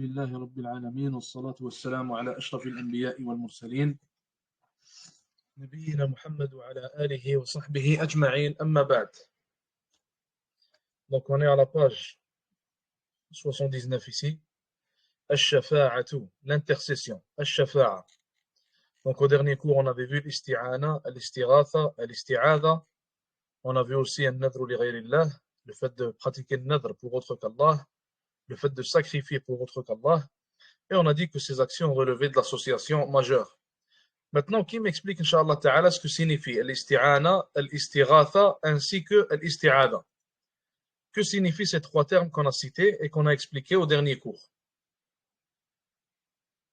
لله رب العالمين والصلاة والسلام على أشرف الأنبياء والمرسلين نبينا محمد وعلى آله وصحبه أجمعين أما بعد. Donc on est à la page 79 ici. Ash-shafa'atu, l'intercession. Ash-shafa'a. Donc au dernier cours on avait vu l'isti'ana, al-istighatha, al-isti'adha. On a vu aussi an-nadru li ghayrillah, le fait de pratiquer le nadr pour autre qu'Allah, le fait de sacrifier pour autre qu'Allah. Et on a dit que ces actions relevaient de l'association majeure. Maintenant, qui m'explique, Inch'Allah Ta'ala, ce que signifie l'isti'ana, l'istighatha, ainsi que l'isti'ada? Que signifient ces trois termes qu'on a cités et qu'on a expliqués au dernier cours?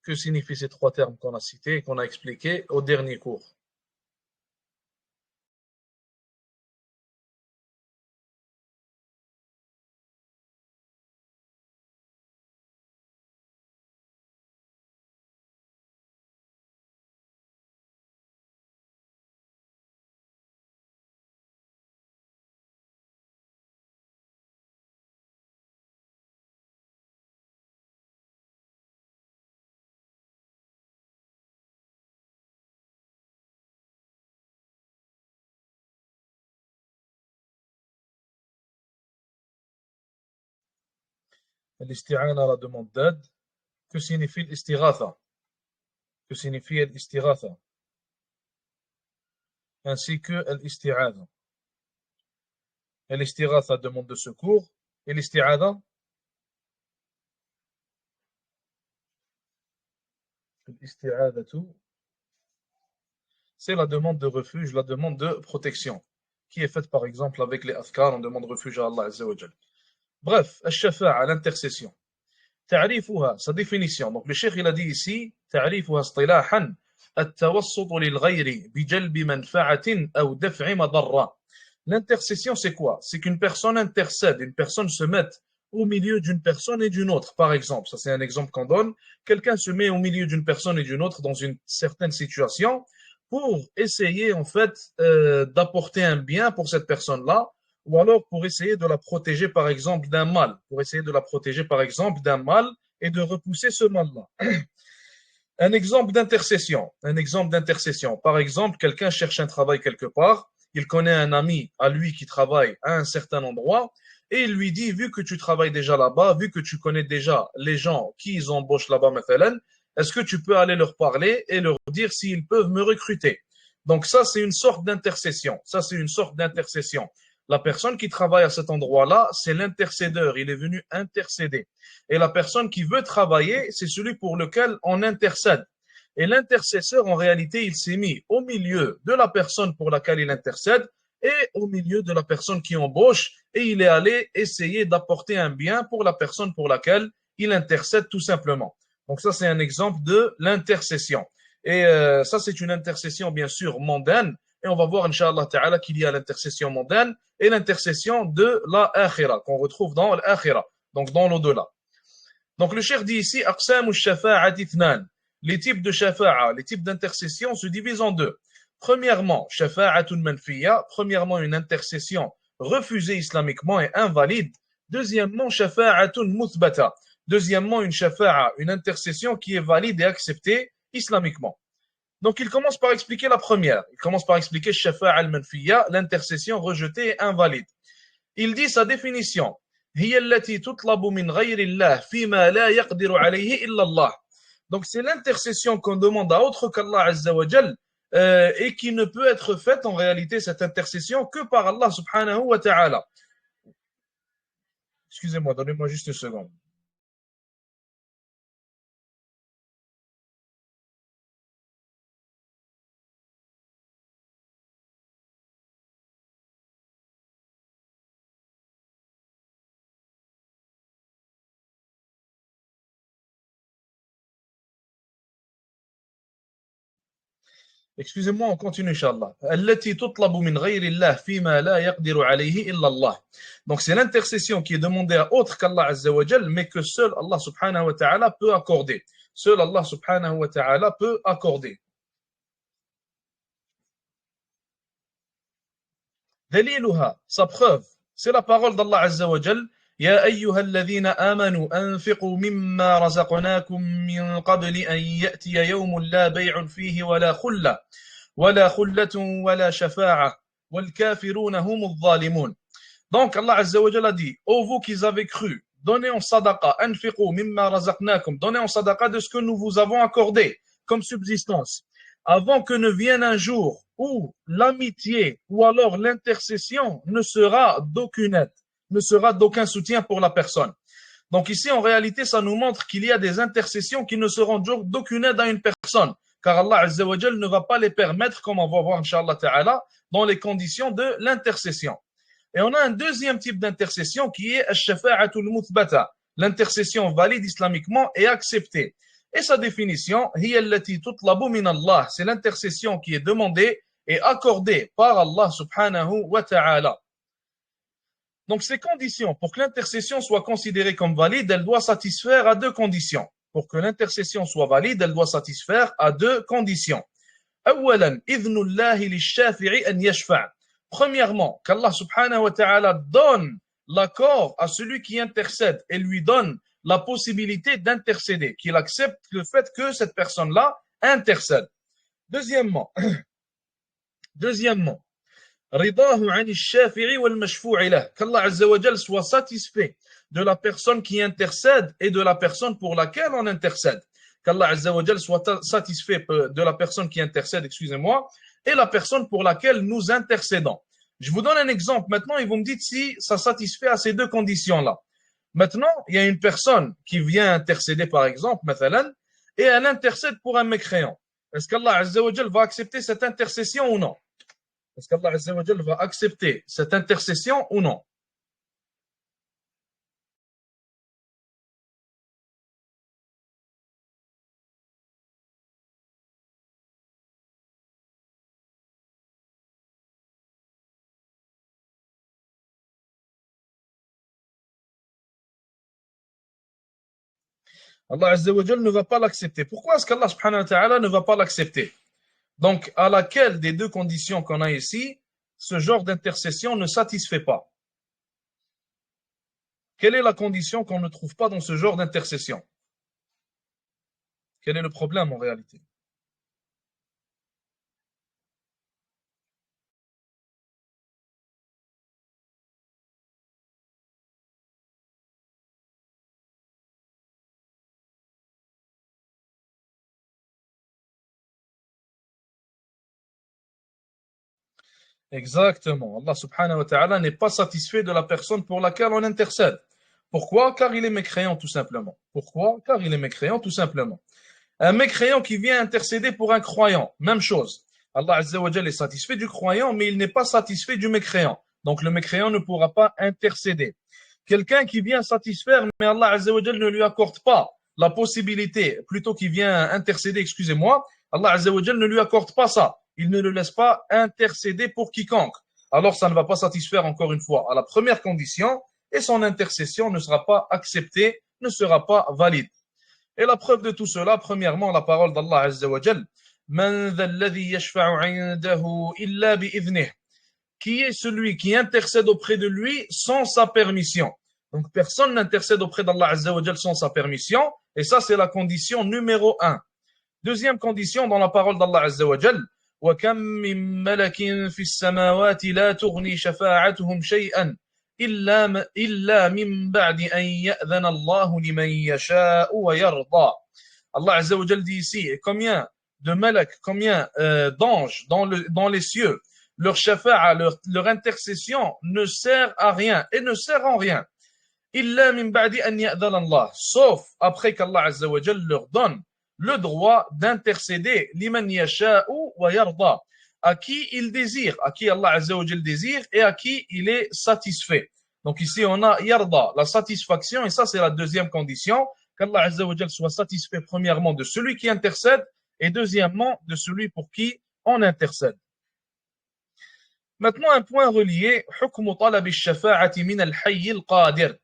Que signifient ces trois termes qu'on a cités et qu'on a expliqués au dernier cours? L'isti'ana, la demande d'aide. Que signifie l'istighatha? Que signifie l'istighatha? Ainsi que l'isti'ada. L'istighatha, demande de secours. Et l'isti'ada? L'isti'adatu, c'est la demande de refuge, la demande de protection, qui est faite par exemple avec les adhkar, on demande refuge à Allah Azza wa Jal. Bref, al-shafa'a, l'intercession. تعريفها, sa définition. Donc le cheikh il a dit ici, تعريفها اصطلاحا التوسط للغير بجلب منفعة أو دفع مضرة. L'intercession c'est quoi? C'est qu'une personne intercède, une personne se mette au milieu d'une personne et d'une autre. Par exemple, ça c'est un exemple qu'on donne, quelqu'un se met au milieu d'une personne et d'une autre dans une certaine situation pour essayer en fait d'apporter un bien pour cette personne-là, ou alors pour essayer de la protéger par exemple d'un mal, pour essayer de la protéger par exemple d'un mal et de repousser ce mal-là. Un exemple d'intercession, par exemple, quelqu'un cherche un travail quelque part, il connaît un ami à lui qui travaille à un certain endroit, et il lui dit, vu que tu travailles déjà là-bas, vu que tu connais déjà les gens qui ils embauchent là-bas, est-ce que tu peux aller leur parler et leur dire s'ils peuvent me recruter? Donc ça, c'est une sorte d'intercession. La personne qui travaille à cet endroit-là, c'est l'intercédeur. Il est venu intercéder. Et la personne qui veut travailler, c'est celui pour lequel on intercède. Et l'intercesseur, en réalité, il s'est mis au milieu de la personne pour laquelle il intercède et au milieu de la personne qui embauche, et il est allé essayer d'apporter un bien pour la personne pour laquelle il intercède tout simplement. Donc ça, c'est un exemple de l'intercession. Et ça, c'est une intercession, bien sûr, mondaine. Et on va voir, Inch'Allah Ta'ala, qu'il y a l'intercession mondaine et l'intercession de la akhira, qu'on retrouve dans l'akhira, donc dans l'au-delà. Donc le cheikh dit ici, aqsamu shafa'ati ithnan. Les types de shafa'a, les types d'intercession se divisent en deux. Premièrement, shafa'atun manfiya, premièrement une intercession refusée islamiquement et invalide. Deuxièmement, shafa'atun muthbata. Deuxièmement, une shafa'a, une intercession qui est valide et acceptée islamiquement. Donc il commence par expliquer la première. Il commence par expliquer shafa'a al-manfiya, l'intercession rejetée et invalide. Il dit sa définition. هي التي تطلب من غير الله فيما لا يقدر عليه إلا الله. Donc c'est l'intercession qu'on demande à autre qu'Allah Azza wa Jal et qui ne peut être faite en réalité cette intercession que par Allah subhanahu wa ta'ala. Excusez-moi, donnez-moi juste une seconde. Excusez-moi, on continue, Inch'Allah. التي تطلب من غير الله فيما لا يقدر عليه إلا الله. Donc c'est l'intercession qui est demandée à autre qu'Allah Azza wa Jal, mais que seul Allah subhanahu wa ta'ala peut accorder. Seul Allah subhanahu wa ta'ala peut accorder. Daliluha, sa preuve, c'est la parole d'Allah Azza wa Jal. يا أيها الذين آمنوا أنفقوا مما رزقناكم من قبل أن يأتي يوم لا بيع فيه ولا خلة ولا شفاعة والكافرون هم الظالمون. Donc Allah Azza wa Jalla dit, ô vous qui avez cru, donnez en sadaqa, anfiqu mimma razaqnakum, donnez en sadaqa de ce que nous vous avons accordé comme subsistance, avant que ne vienne un jour où l'amitié ou alors l'intercession ne sera d'aucune aide, ne sera d'aucun soutien pour la personne. Donc ici, en réalité, ça nous montre qu'il y a des intercessions qui ne seront d'aucune aide à une personne, car Allah Azza wa Jalla ne va pas les permettre, comme on va voir, Inch'Allah Ta'ala, dans les conditions de l'intercession. Et on a un deuxième type d'intercession qui est al-shafa'atul muthbata, l'intercession valide islamiquement et acceptée. Et sa définition, hiya allati tutlabu min Allah, c'est l'intercession qui est demandée et accordée par Allah subhanahu wa ta'ala. Donc ces conditions, pour que l'intercession soit considérée comme valide, elle doit satisfaire à deux conditions. Pour que l'intercession soit valide, elle doit satisfaire à deux conditions. أولاً إذن الله للشافع أن يشفع. Premièrement, qu'Allah subhanahu wa ta'ala donne l'accord à celui qui intercède et lui donne la possibilité d'intercéder, qu'il accepte le fait que cette personne-là intercède. Deuxièmement, ridahu an ash-shafi'i wal mashfu'i lah, qu'Allah azza wa jalla soit satisfait de la personne qui intercède et de la personne pour laquelle on intercède. Qu'Allah azza wa jalla soit satisfait de la personne qui intercède, excusez-moi, et la personne pour laquelle nous intercédons. Je vous donne un exemple maintenant et vous me dites si ça satisfait à ces deux conditions-là. Maintenant, il y a une personne qui vient intercéder par exemple, mathalan, et elle intercède pour un mécréant. Est-ce qu'Allah Azza wa Jal va accepter cette intercession ou non? Est-ce qu'Allah Azza wa Jal va accepter cette intercession ou non? Allah Azza wa Jal ne va pas l'accepter. Pourquoi est-ce qu'Allah subhanahu wa ta'ala ne va pas l'accepter? Donc, à laquelle des deux conditions qu'on a ici, ce genre d'intercession ne satisfait pas? Quelle est la condition qu'on ne trouve pas dans ce genre d'intercession? Quel est le problème en réalité? Exactement. Allah subhanahu wa ta'ala n'est pas satisfait de la personne pour laquelle on intercède. Pourquoi? Car il est mécréant tout simplement. Pourquoi? Car il est mécréant tout simplement. Un mécréant qui vient intercéder pour un croyant, même chose. Allah Azza wa Jalla est satisfait du croyant, mais il n'est pas satisfait du mécréant. Donc le mécréant ne pourra pas intercéder. Quelqu'un qui vient satisfaire, mais Allah Azza wa Jalla ne lui accorde pas la possibilité, plutôt qu'il vient intercéder, excusez-moi, Allah Azza wa Jalla ne lui accorde pas ça. Il ne le laisse pas intercéder pour quiconque. Alors ça ne va pas satisfaire encore une fois à la première condition et son intercession ne sera pas acceptée, ne sera pas valide. Et la preuve de tout cela, premièrement, la parole d'Allah Azza wa Jal, Man dha alladhi yashfa'u 'indahu illa bi'idhnih. Qui est celui qui intercède auprès de lui sans sa permission? Donc personne n'intercède auprès d'Allah Azza wa Jal sans sa permission, et ça c'est la condition numéro 1. Deuxième condition dans la parole d'Allah Azza wa Jal, وَكَمْ مِنْ مَلَكٍ فِي السَّمَاوَاتِ لَا تُغْنِي شَفَاعَتُهُمْ شَيْئًا إِلَّا مِنْ بَعْدِ أَنْ يَأْذَنَ اللَّهُ لِمَنْ يَشَاءُ وَيَرْضَى. Allah Azza wa Jal dit ici, combien de malak, combien d'anges dans les cieux, leur shafa'a, leur intercession ne sert à rien et ne sert en rien. إِلَّا مِنْ بَعْدِ أَنْ يَأْذَنَ اللَّهُ, sauf après qu'Allah Azza wa Jal leur donne le droit d'intercéder liman yasha'u wa yarda, à qui il désire, à qui Allah Azza wa Jal désire et à qui il est satisfait. Donc ici on a yarda, la satisfaction, et ça c'est la deuxième condition, qu'Allah Azza wa Jal soit satisfait premièrement de celui qui intercède et deuxièmement de celui pour qui on intercède. Maintenant un point relié, hukmu talab ash-shafa'ati min al-hayy al-qadir.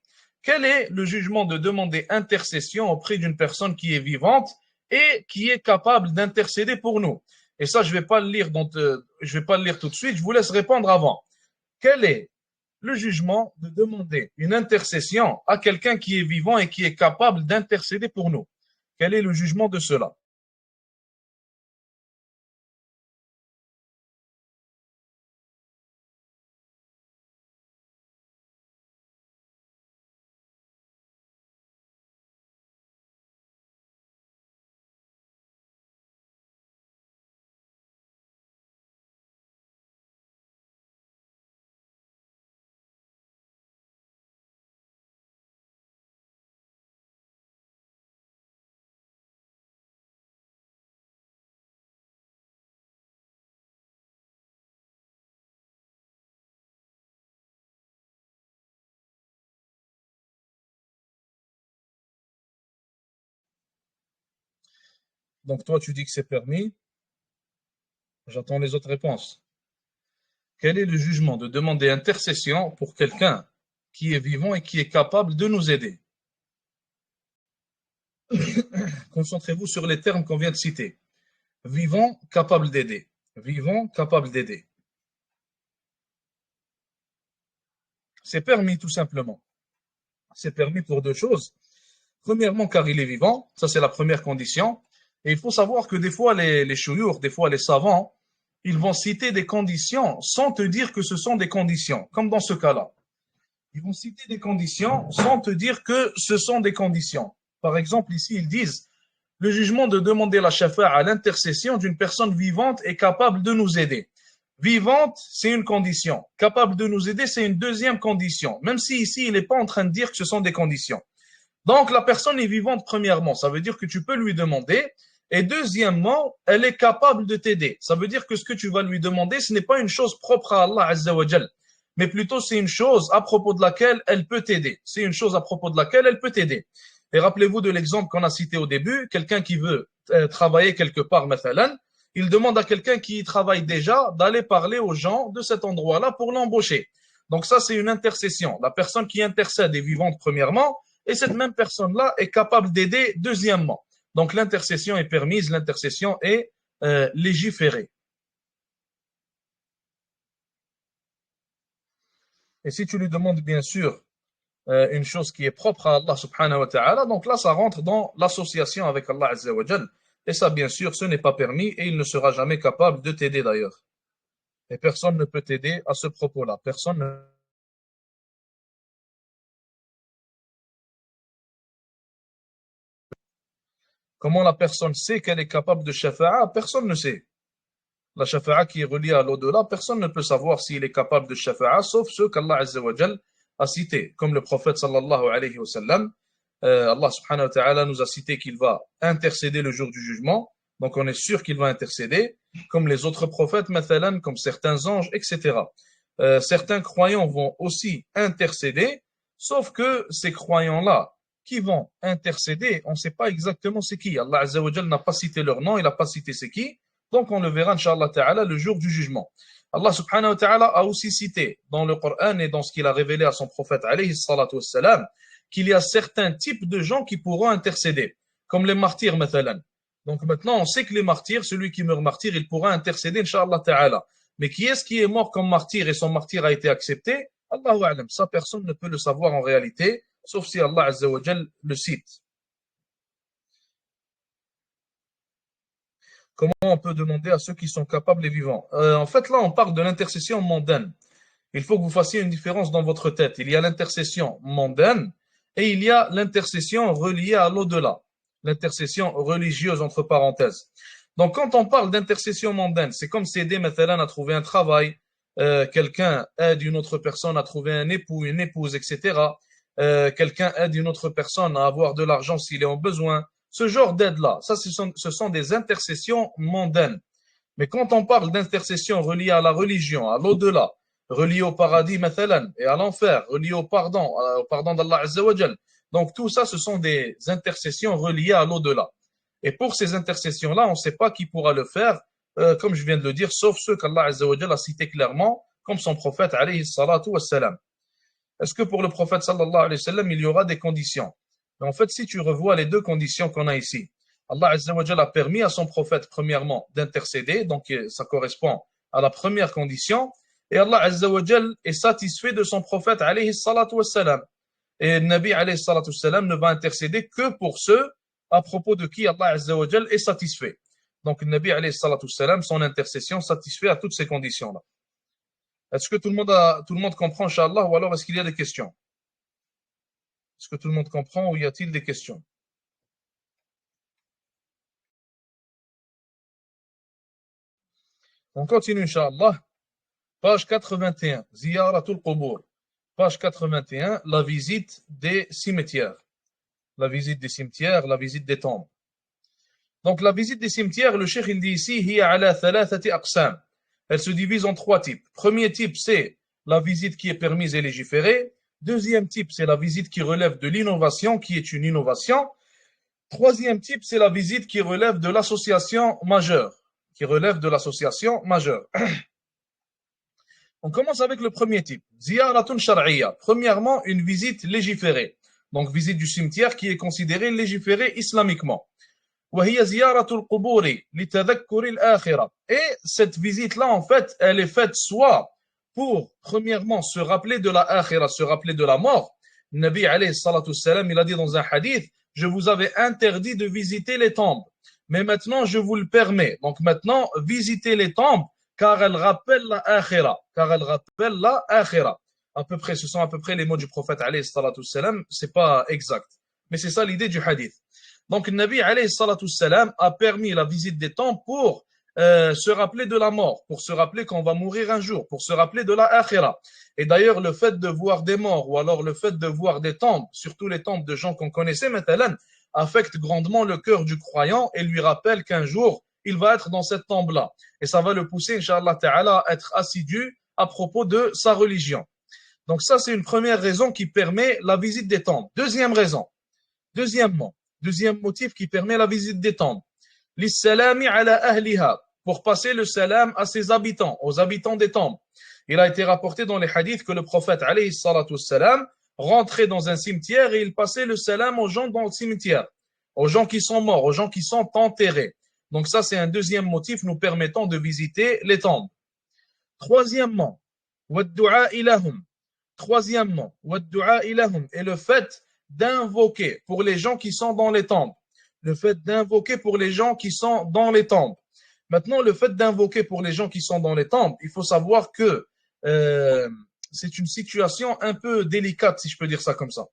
Quel est le jugement de demander intercession auprès d'une personne qui est vivante et qui est capable d'intercéder pour nous? Et ça, je vais pas le lire tout de suite, je vous laisse répondre avant. Quel est le jugement de demander une intercession à quelqu'un qui est vivant et qui est capable d'intercéder pour nous? Quel est le jugement de cela? Donc toi, tu dis que c'est permis. J'attends les autres réponses. Quel est le jugement de demander intercession pour quelqu'un qui est vivant et qui est capable de nous aider? Concentrez-vous sur les termes qu'on vient de citer. Vivant, capable d'aider. Vivant, capable d'aider. C'est permis tout simplement. C'est permis pour deux choses. Premièrement, car il est vivant. Ça, c'est la première condition. Et il faut savoir que des fois, les chouyours, des fois, les savants, ils vont citer des conditions sans te dire que ce sont des conditions, comme dans ce cas-là. Ils vont citer des conditions sans te dire que ce sont des conditions. Par exemple, ici, ils disent le jugement de demander la shafa'a à l'intercession d'une personne vivante est capable de nous aider. Vivante, c'est une condition. Capable de nous aider, c'est une deuxième condition. Même si ici, il n'est pas en train de dire que ce sont des conditions. Donc, la personne est vivante, premièrement. Ça veut dire que tu peux lui demander. Et deuxièmement, elle est capable de t'aider. Ça veut dire que ce que tu vas lui demander, ce n'est pas une chose propre à Allah Azza wa Jal, mais plutôt c'est une chose à propos de laquelle elle peut t'aider. C'est une chose à propos de laquelle elle peut t'aider. Et rappelez-vous de l'exemple qu'on a cité au début, quelqu'un qui veut travailler quelque part, mathalan, il demande à quelqu'un qui y travaille déjà d'aller parler aux gens de cet endroit-là pour l'embaucher. Donc ça, c'est une intercession. La personne qui intercède est vivante, premièrement, et cette même personne-là est capable d'aider, deuxièmement. Donc l'intercession est permise, l'intercession est légiférée. Et si tu lui demandes bien sûr une chose qui est propre à Allah subhanahu wa ta'ala, donc là ça rentre dans l'association avec Allah azza wa jal. Et ça bien sûr ce n'est pas permis et il ne sera jamais capable de t'aider d'ailleurs. Et personne ne peut t'aider à ce propos-là. Personne ne... Comment la personne sait qu'elle est capable de shafa'a? Personne ne sait. La shafa'a qui est reliée à l'au-delà, personne ne peut savoir s'il est capable de shafa'a, sauf ceux qu'Allah Azza wa Jal a cités, comme le prophète sallallahu alayhi wa sallam. Allah subhanahu wa ta'ala nous a cité qu'il va intercéder le jour du jugement, donc on est sûr qu'il va intercéder, comme les autres prophètes, mathalan, comme certains anges, etc. Certains croyants vont aussi intercéder, sauf que ces croyants-là qui vont intercéder, on ne sait pas exactement c'est qui. Allah Azza wa Jal n'a pas cité leur nom, il n'a pas cité c'est qui. Donc on le verra, Inch'Allah Ta'ala, le jour du jugement. Allah subhanahu wa ta'ala a aussi cité dans le Coran et dans ce qu'il a révélé à son prophète, alayhi salatu wassalam, qu'il y a certains types de gens qui pourront intercéder, comme les martyrs, mathalan. Donc maintenant, on sait que les martyrs, celui qui meurt martyr, il pourra intercéder, Inch'Allah Ta'ala. Mais qui est-ce qui est mort comme martyr et son martyr a été accepté? Allahu a'lam. Ça, personne ne peut le savoir en réalité, sauf si Allah Azza wa Jal le cite. Comment on peut demander à ceux qui sont capables et vivants? En fait, là, on parle de l'intercession mondaine. Il faut que vous fassiez une différence dans votre tête. Il y a l'intercession mondaine et il y a l'intercession reliée à l'au-delà. L'intercession religieuse, entre parenthèses. Donc, quand on parle d'intercession mondaine, c'est comme s'aider, mathalan, à trouver un travail, quelqu'un aide une autre personne à trouver un époux, une épouse, etc. Quelqu'un aide une autre personne à avoir de l'argent s'il est en besoin. Ce genre d'aide-là, ça, ce sont des intercessions mondaines. Mais quand on parle d'intercession reliée à la religion, à l'au-delà, reliée au paradis, mathalan, et à l'enfer, reliée au pardon d'Allah Azza wa Jal. Donc tout ça, ce sont des intercessions reliées à l'au-delà. Et pour ces intercessions-là, on ne sait pas qui pourra le faire, comme je viens de le dire, sauf ceux qu'Allah Azza wa Jal a cités clairement, comme son prophète, alayhi salatu wassalam. Est-ce que pour le prophète sallallahu alayhi wa sallam, il y aura des conditions? Mais en fait, si tu revois les deux conditions qu'on a ici, Allah Azza wa Jalla a permis à son prophète, premièrement, d'intercéder, donc ça correspond à la première condition, Et Allah Azza wa Jal est satisfait de son prophète alayhi salatu wassalam. Et le Nabi alayhi salatu wassalam ne va intercéder que pour ceux à propos de qui Allah Azza wa Jal est satisfait. Donc le Nabi alayhi salatu wassalam, son intercession satisfait à toutes ces conditions-là. Est-ce que tout le monde comprend, Inch'Allah, ou alors est-ce qu'il y a des questions? Est-ce que tout le monde comprend ou y a-t-il des questions? On continue, Inch'Allah. Page 81, Ziyaratul Qubur. Page 81, la visite des cimetières. La visite des cimetières, la visite des tombes. Donc la visite des cimetières, le cheikh il dit ici, hiya ala thalathati aqsam. Elle se divise en trois types. Premier type, c'est la visite qui est permise et légiférée. Deuxième type, c'est la visite qui relève de l'innovation, qui est une innovation. Troisième type, c'est la visite qui relève de l'association majeure. Qui relève de l'association majeure. On commence avec le premier type. Ziyaratun shar'iyya. Premièrement, une visite légiférée. Donc, visite du cimetière qui est considérée légiférée islamiquement. وهي زيارة القبور لتذكر الآخرة. Et cette visite-là, en fait, elle est faite soit pour, premièrement, se rappeler de la akhira, se rappeler de la mort. Nabi alayhi salatu salam, il a dit dans un hadith, je vous avais interdit de visiter les tombes, mais maintenant je vous le permets. Donc maintenant, visitez les tombes, car elles rappellent la akhira, car elles rappellent la akhira. À peu près, ce sont à peu près les mots du prophète alayhi salatu salam, c'est pas exact, mais c'est ça l'idée du hadith. Donc, le Nabi alayhi salatu salam a permis la visite des tombes pour se rappeler de la mort, pour se rappeler qu'on va mourir un jour, pour se rappeler de la akhira. Et d'ailleurs, le fait de voir des morts ou alors le fait de voir des tombes, surtout les tombes de gens qu'on connaissait, maintenant, affecte grandement le cœur du croyant et lui rappelle qu'un jour, il va être dans cette tombe-là. Et ça va le pousser, Inch'Allah Ta'ala, à être assidu à propos de sa religion. Donc ça, c'est une première raison qui permet la visite des tombes. Deuxième raison, deuxième motif qui permet la visite des tombes. L'issalami ala ahliha, pour passer le salam à ses habitants, aux habitants des tombes. Il a été rapporté dans les hadiths que le prophète alayhi salatu salam rentrait dans un cimetière et il passait le salam aux gens dans le cimetière, aux gens qui sont morts, aux gens qui sont enterrés. Donc ça, c'est un deuxième motif nous permettant de visiter les tombes. Troisièmement, wad-du'a ilahum. Troisièmement, wad-du'a ilahum, et le fait d'invoquer pour les gens qui sont dans les tombes. Le fait d'invoquer pour les gens qui sont dans les tombes. Maintenant, le fait d'invoquer pour les gens qui sont dans les tombes, il faut savoir que c'est une situation un peu délicate, si je peux dire ça comme ça.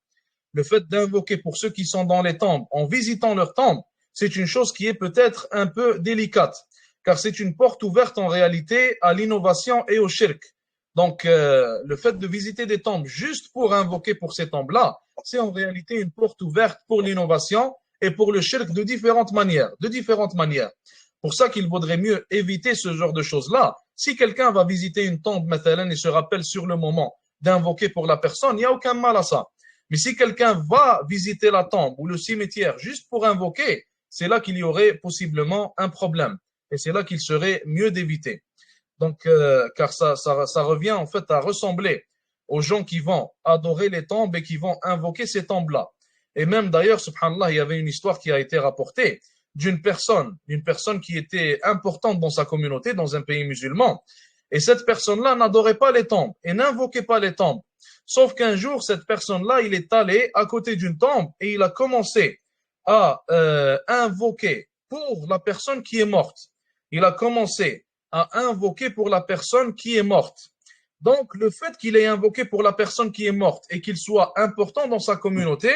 Le fait d'invoquer pour ceux qui sont dans les tombes en visitant leurs tombes, c'est une chose qui est peut-être un peu délicate, car c'est une porte ouverte en réalité à l'innovation et au shirk. Donc, le fait de visiter des tombes juste pour invoquer pour ces tombes-là, c'est en réalité une porte ouverte pour l'innovation et pour le shirk de différentes manières. Pour ça qu'il vaudrait mieux éviter ce genre de choses-là. Si quelqu'un va visiter une tombe, mathalan, et se rappelle sur le moment d'invoquer pour la personne, il n'y a aucun mal à ça. Mais si quelqu'un va visiter la tombe ou le cimetière juste pour invoquer, c'est là qu'il y aurait possiblement un problème. Et c'est là qu'il serait mieux d'éviter. Donc, car ça revient en fait à ressembler aux gens qui vont adorer les tombes et qui vont invoquer ces tombes-là. Et même d'ailleurs, subhanallah, il y avait une histoire qui a été rapportée d'une personne qui était importante dans sa communauté, dans un pays musulman. Et cette personne-là n'adorait pas les tombes et n'invoquait pas les tombes. Sauf qu'un jour, cette personne-là, il est allé à côté d'une tombe et il a commencé à invoquer pour la personne qui est morte. Il a commencé à invoquer pour la personne qui est morte. Donc, le fait qu'il ait invoqué pour la personne qui est morte et qu'il soit important dans sa communauté,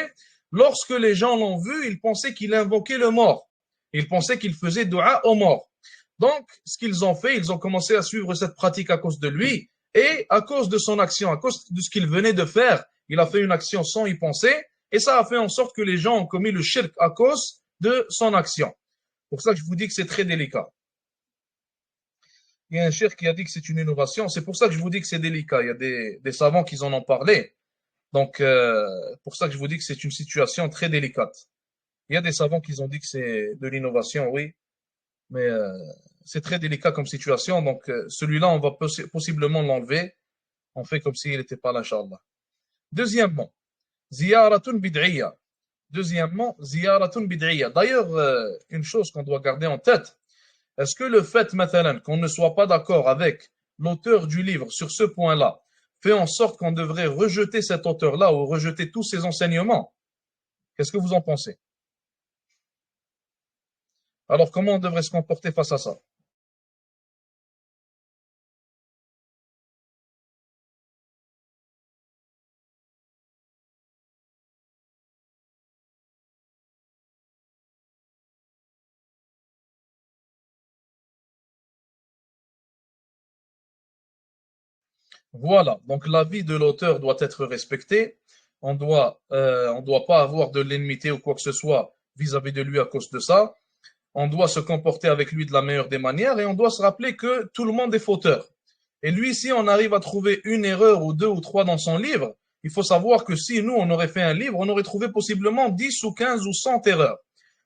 lorsque les gens l'ont vu, ils pensaient qu'il invoquait le mort. Ils pensaient qu'il faisait dua au mort. Donc, ce qu'ils ont fait, ils ont commencé à suivre cette pratique à cause de lui et à cause de son action, à cause de ce qu'il venait de faire. Il a fait une action sans y penser et ça a fait en sorte que les gens ont commis le shirk à cause de son action. Pour ça que je vous dis que c'est très délicat. Il y a un cheikh qui a dit que c'est une innovation. C'est pour ça que je vous dis que c'est délicat. Il y a des savants qui en ont parlé. Donc, pour ça que je vous dis que c'est une situation très délicate. Il y a des savants qui ont dit que c'est de l'innovation, oui, mais c'est très délicat comme situation. Donc, celui-là, on va possiblement l'enlever. On fait comme s'il n'était pas là, Inch'Allah. Deuxièmement, ziyaratun bid'iyya. D'ailleurs, une chose qu'on doit garder en tête, est-ce que le fait, maintenant, qu'on ne soit pas d'accord avec l'auteur du livre sur ce point-là fait en sorte qu'on devrait rejeter cet auteur-là ou rejeter tous ses enseignements, qu'est-ce que vous en pensez? Alors, comment on devrait se comporter face à ça? Voilà, donc l'avis de l'auteur doit être respecté. On doit pas avoir de l'enmité ou quoi que ce soit vis-à-vis de lui à cause de ça. On doit se comporter avec lui de la meilleure des manières et on doit se rappeler que tout le monde est fauteur. Et lui, si on arrive à trouver une erreur ou deux ou trois dans son livre, il faut savoir que si nous, on aurait fait un livre, on aurait trouvé possiblement 10 ou 15 ou 100 erreurs.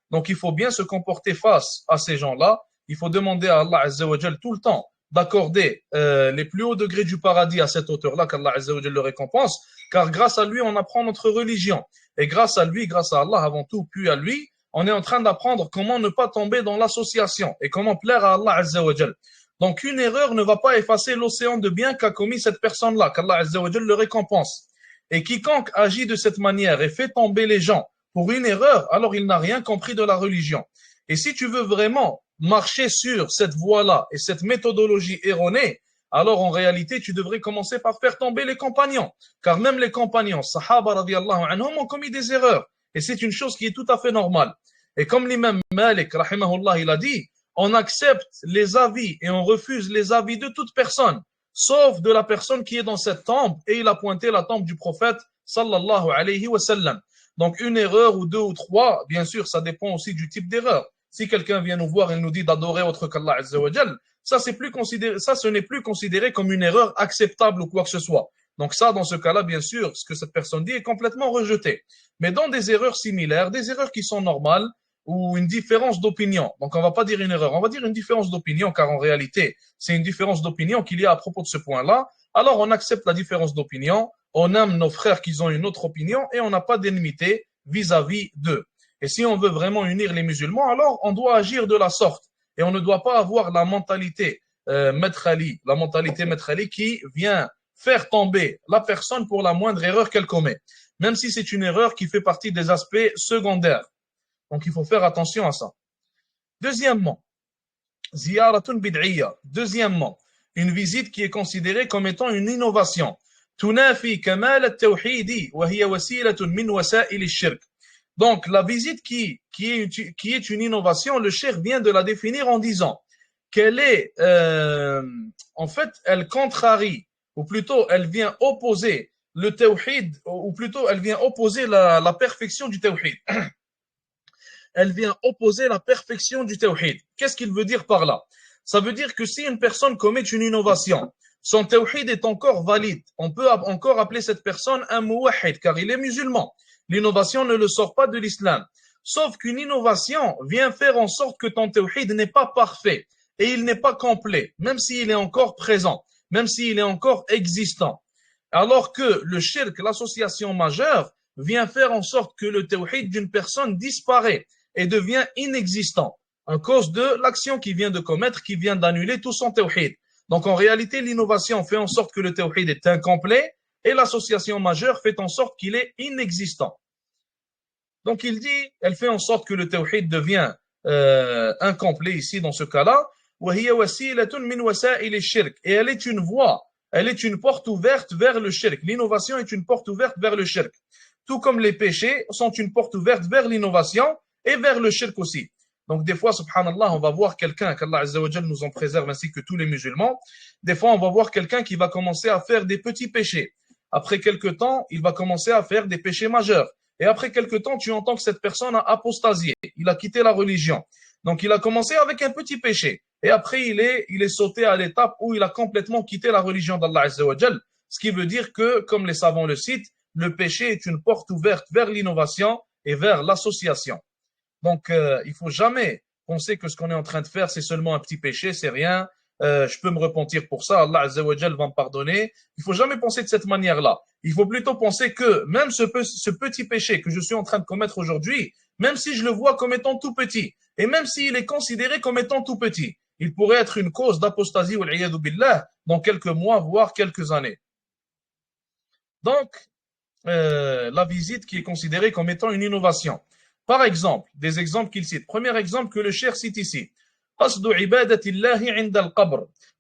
Donc, il faut bien se comporter face à ces gens-là. Il faut demander à Allah Azza wa Jal tout le temps d'accorder les plus hauts degrés du paradis à cet auteur-là, qu'Allah Azza wa Jal le récompense, car grâce à lui, on apprend notre religion. Et grâce à lui, grâce à Allah avant tout, puis à lui, on est en train d'apprendre comment ne pas tomber dans l'association et comment plaire à Allah Azza wa Jal. Donc, une erreur ne va pas effacer l'océan de bien qu'a commis cette personne-là, qu'Allah Azza wa Jal le récompense. Et quiconque agit de cette manière et fait tomber les gens pour une erreur, alors il n'a rien compris de la religion. Et si tu veux vraiment marcher sur cette voie-là et cette méthodologie erronée, alors en réalité, tu devrais commencer par faire tomber les compagnons. Car même les compagnons, Sahaba radiallahu anhum, ont commis des erreurs. Et c'est une chose qui est tout à fait normale. Et comme l'imam Malik, rahimahullah, il a dit, on accepte les avis et on refuse les avis de toute personne, sauf de la personne qui est dans cette tombe. Et il a pointé la tombe du prophète, sallallahu alayhi wa sallam. Donc une erreur ou deux ou trois, bien sûr, ça dépend aussi du type d'erreur. Si quelqu'un vient nous voir et nous dit d'adorer autre qu'Allah Azza wa Jal, ça, ce n'est plus considéré comme une erreur acceptable ou quoi que ce soit. Donc ça, dans ce cas-là, bien sûr, ce que cette personne dit est complètement rejeté. Mais dans des erreurs similaires, des erreurs qui sont normales, ou une différence d'opinion. Donc on va pas dire une erreur, on va dire une différence d'opinion, car en réalité, c'est une différence d'opinion qu'il y a à propos de ce point-là. Alors on accepte la différence d'opinion, on aime nos frères qui ont une autre opinion et on n'a pas d'enmité vis-à-vis d'eux. Et si on veut vraiment unir les musulmans, alors on doit agir de la sorte. Et on ne doit pas avoir la mentalité Maître Ali qui vient faire tomber la personne pour la moindre erreur qu'elle commet. Même si c'est une erreur qui fait partie des aspects secondaires. Donc il faut faire attention à ça. Deuxièmement, ziyaratun bid'iyya. Deuxièmement, une visite qui est considérée comme étant une innovation. Tunafi kamal at-tawhidi wa hiya wasilatun min wasa'il ash-shirk. Donc la visite qui est une innovation, le cheikh vient de la définir en disant qu'elle est, en fait, elle contrarie, ou plutôt elle vient opposer le tawhid, ou plutôt elle vient opposer la perfection du tawhid. Elle vient opposer la perfection du tawhid. Qu'est-ce qu'il veut dire par là? Ça veut dire que si une personne commet une innovation, son tawhid est encore valide. On peut encore appeler cette personne un muwahhid, car il est musulman. L'innovation ne le sort pas de l'islam. Sauf qu'une innovation vient faire en sorte que ton tawhid n'est pas parfait et il n'est pas complet, même s'il est encore présent, même s'il est encore existant. Alors que le shirk, l'association majeure, vient faire en sorte que le tawhid d'une personne disparaît et devient inexistant à cause de l'action qu'il vient de commettre, qui vient d'annuler tout son tawhid. Donc en réalité, l'innovation fait en sorte que le tawhid est incomplet et l'association majeure fait en sorte qu'il est inexistant. Donc il dit, elle fait en sorte que le tawhid devient incomplet ici dans ce cas-là. Et elle est une voie, elle est une porte ouverte vers le shirk. L'innovation est une porte ouverte vers le shirk. Tout comme les péchés sont une porte ouverte vers l'innovation et vers le shirk aussi. Donc des fois, subhanallah, on va voir quelqu'un, qu'Allah Azza wa Jal nous en préserve ainsi que tous les musulmans, des fois on va voir quelqu'un qui va commencer à faire des petits péchés. Après quelque temps, il va commencer à faire des péchés majeurs. Et après quelque temps, tu entends que cette personne a apostasié, il a quitté la religion. Donc il a commencé avec un petit péché. Et après, il est sauté à l'étape où il a complètement quitté la religion d'Allah Azza wa Jal. Ce qui veut dire que, comme les savants le citent, le péché est une porte ouverte vers l'innovation et vers l'association. Donc, il faut jamais penser que ce qu'on est en train de faire, c'est seulement un petit péché, c'est rien. Je peux me repentir pour ça, Allah Azza wa Jal va me pardonner. Il faut jamais penser de cette manière-là. Il faut plutôt penser que même ce petit péché que je suis en train de commettre aujourd'hui, même si je le vois comme étant tout petit, et même s'il est considéré comme étant tout petit, il pourrait être une cause d'apostasie wal iyadhu billah dans quelques mois, voire quelques années. Donc, la visite qui est considérée comme étant une innovation. Par exemple, des exemples qu'il cite. Premier exemple que le cheikh cite ici.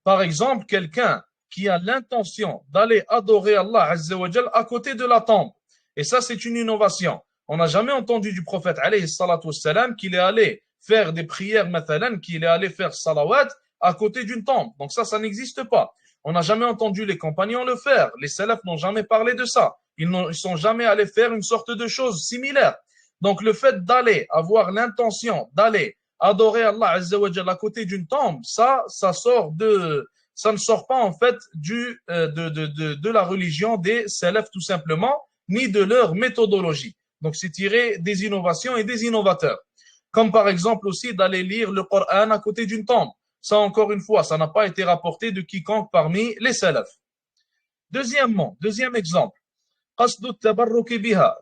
Par exemple, quelqu'un qui a l'intention d'aller adorer Allah Azza wa Jal à côté de la tombe. Et ça, c'est une innovation. On n'a jamais entendu du prophète alayhi salatu wassalam qu'il est allé faire des prières, mathalan, qu'il est allé faire salawat à côté d'une tombe. Donc ça n'existe pas. On n'a jamais entendu les compagnons le faire. Les salafs n'ont jamais parlé de ça. Ils ne sont jamais allés faire une sorte de chose similaire. Donc le fait d'aller, avoir l'intention d'aller adorer Allah Azza wa Jalla à côté d'une tombe, ça ne sort pas en fait de la religion des salafs tout simplement, ni de leur méthodologie. Donc c'est tiré des innovations et des innovateurs. Comme par exemple aussi d'aller lire le Coran à côté d'une tombe. Ça encore une fois, ça n'a pas été rapporté de quiconque parmi les salafs. Deuxième exemple.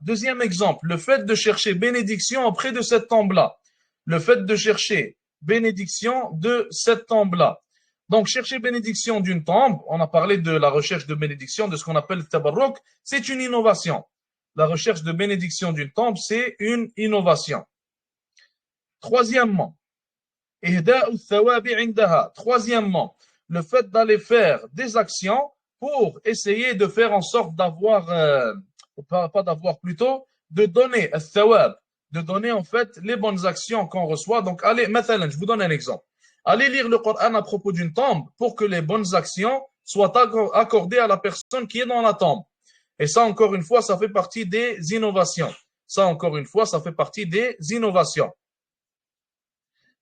Deuxième exemple, le fait de chercher bénédiction auprès de cette tombe-là. Le fait de chercher bénédiction de cette tombe-là. Donc, chercher bénédiction d'une tombe, on a parlé de la recherche de bénédiction, de ce qu'on appelle le tabarruk, c'est une innovation. La recherche de bénédiction d'une tombe, c'est une innovation. Troisièmement, le fait d'aller faire des actions pour essayer de faire en sorte d'avoir, pas d'avoir plutôt, de donner al-thawab, de donner en fait les bonnes actions qu'on reçoit. Donc, allez, mathalan, je vous donne un exemple. Allez lire le Coran à propos d'une tombe pour que les bonnes actions soient accordées à la personne qui est dans la tombe. Et ça, encore une fois, ça fait partie des innovations. Ça, encore une fois, ça fait partie des innovations.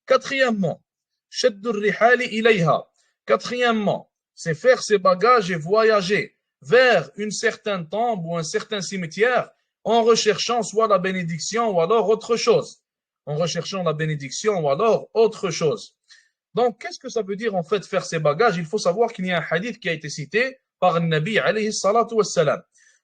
Quatrièmement, c'est faire ses bagages et voyager vers une certaine tombe ou un certain cimetière en recherchant soit la bénédiction ou alors autre chose. En recherchant la bénédiction ou alors autre chose. Donc, qu'est-ce que ça veut dire en fait faire ses bagages? Il faut savoir qu'il y a un hadith qui a été cité par le Nabi alayhi salatu wassalam.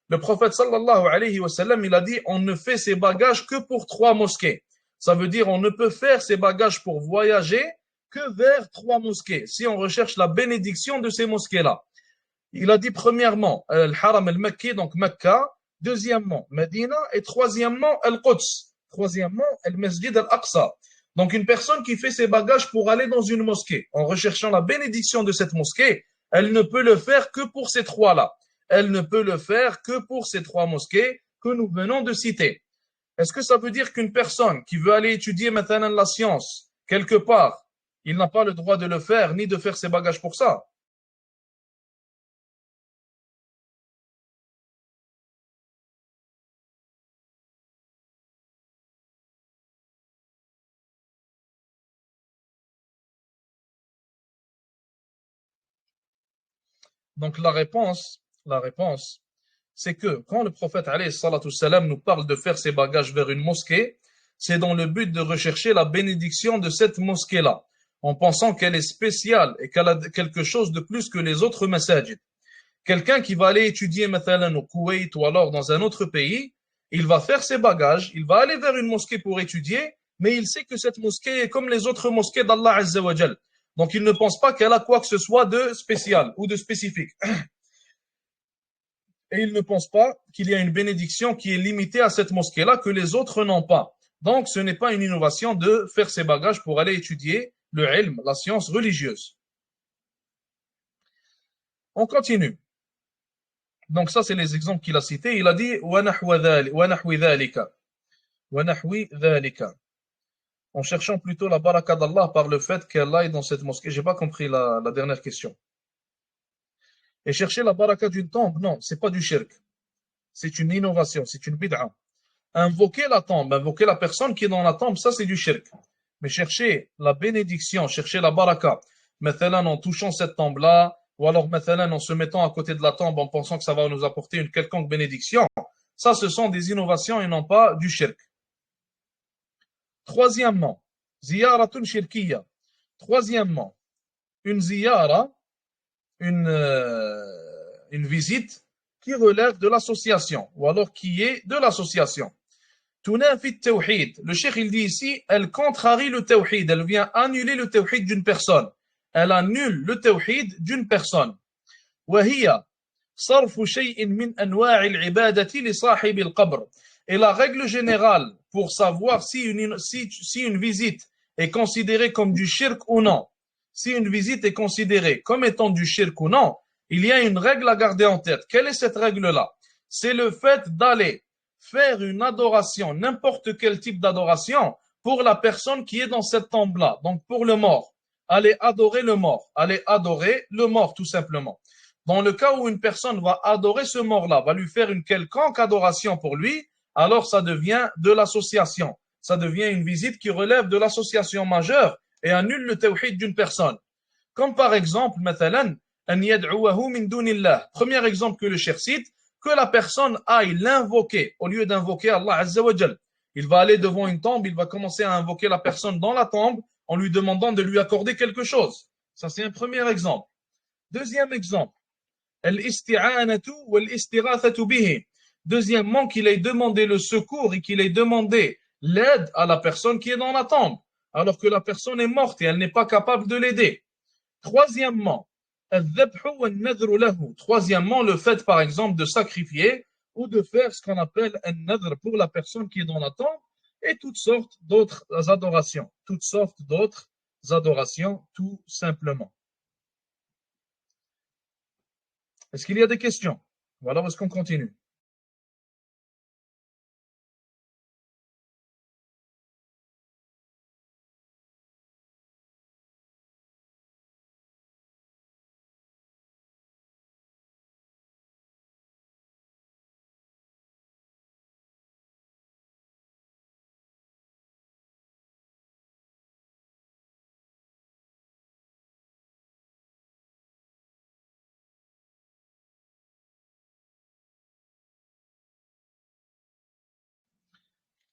Le prophète sallallahu alayhi wa sallam, il a dit on ne fait ses bagages que pour 3 mosquées. Ça veut dire on ne peut faire ses bagages pour voyager que vers 3 mosquées, si on recherche la bénédiction de ces mosquées-là. Il a dit premièrement Al-Haram al-Makki, donc Mecca, deuxièmement Medina et troisièmement Al-Quds, troisièmement Al-Masjid al-Aqsa. Donc une personne qui fait ses bagages pour aller dans une mosquée, en recherchant la bénédiction de cette mosquée, elle ne peut le faire que pour ces 3-là. Elle ne peut le faire que pour ces 3 mosquées que nous venons de citer. Est-ce que ça veut dire qu'une personne qui veut aller étudier maintenant la science, quelque part, il n'a pas le droit de le faire, ni de faire ses bagages pour ça? Donc la réponse, c'est que quand le prophète alayhi salatu salam nous parle de faire ses bagages vers une mosquée, c'est dans le but de rechercher la bénédiction de cette mosquée-là, en pensant qu'elle est spéciale et qu'elle a quelque chose de plus que les autres masajid. Quelqu'un qui va aller étudier mathalan au Koweït ou alors dans un autre pays, il va faire ses bagages, il va aller vers une mosquée pour étudier, mais il sait que cette mosquée est comme les autres mosquées d'Allah Azza wa Jal. Donc il ne pense pas qu'elle a quoi que ce soit de spécial ou de spécifique. Et il ne pense pas qu'il y a une bénédiction qui est limitée à cette mosquée-là que les autres n'ont pas. Donc ce n'est pas une innovation de faire ses bagages pour aller étudier le ilm, la science religieuse. On continue. Donc ça, c'est les exemples qu'il a cités. Il a dit en cherchant plutôt la baraka d'Allah par le fait qu'elle aille dans cette mosquée. J'ai pas compris la dernière question. Et chercher la baraka d'une tombe, non, c'est pas du shirk. C'est une innovation, c'est une bid'a. Invoquer la tombe, invoquer la personne qui est dans la tombe, ça c'est du shirk. Mais chercher la bénédiction, chercher la baraka, mathalan en touchant cette tombe-là, ou alors mathalan en se mettant à côté de la tombe en pensant que ça va nous apporter une quelconque bénédiction, ça ce sont des innovations et non pas du shirk. Troisièmement, ziyaratun shirkiya. Troisièmement, une ziyara, une visite qui relève de l'association, ou alors qui est de l'association. Le cheikh il dit ici, elle contrarie le tawhid, elle vient annuler le tawhid d'une personne. elle annule le tawhid d'une personne. وهي صرف شيء من أنواع العبادة لصاحب القبر. Et la règle générale pour savoir si une visite est considérée comme du shirk ou non, si une visite est considérée comme étant du shirk ou non, il y a une règle à garder en tête. Quelle est cette règle-là? C'est le fait d'aller faire une adoration, n'importe quel type d'adoration, pour la personne qui est dans cette tombe-là, donc pour le mort. Aller adorer le mort, aller adorer le mort tout simplement. Dans le cas où une personne va adorer ce mort-là, va lui faire une quelconque adoration pour lui, alors ça devient de l'association. Ça devient une visite qui relève de l'association majeure et annule le tawhid d'une personne. Comme par exemple, مثلا, أن يدعوه من دون الله. Premier exemple que le cheikh cite, que la personne aille l'invoquer au lieu d'invoquer Allah Azza wa Jal. Il va aller devant une tombe, il va commencer à invoquer la personne dans la tombe en lui demandant de lui accorder quelque chose. Ça, c'est un premier exemple. Deuxième exemple, al-isti'anatu wal-istighathatu bihi. Deuxièmement, qu'il ait demandé le secours et qu'il ait demandé l'aide à la personne qui est dans la tombe, alors que la personne est morte et elle n'est pas capable de l'aider. Troisièmement, troisièmement, le fait par exemple de sacrifier ou de faire ce qu'on appelle un nadr pour la personne qui est dans la tombe et toutes sortes d'autres adorations, toutes sortes d'autres adorations tout simplement. Est-ce qu'il y a des questions? Ou alors est-ce qu'on continue?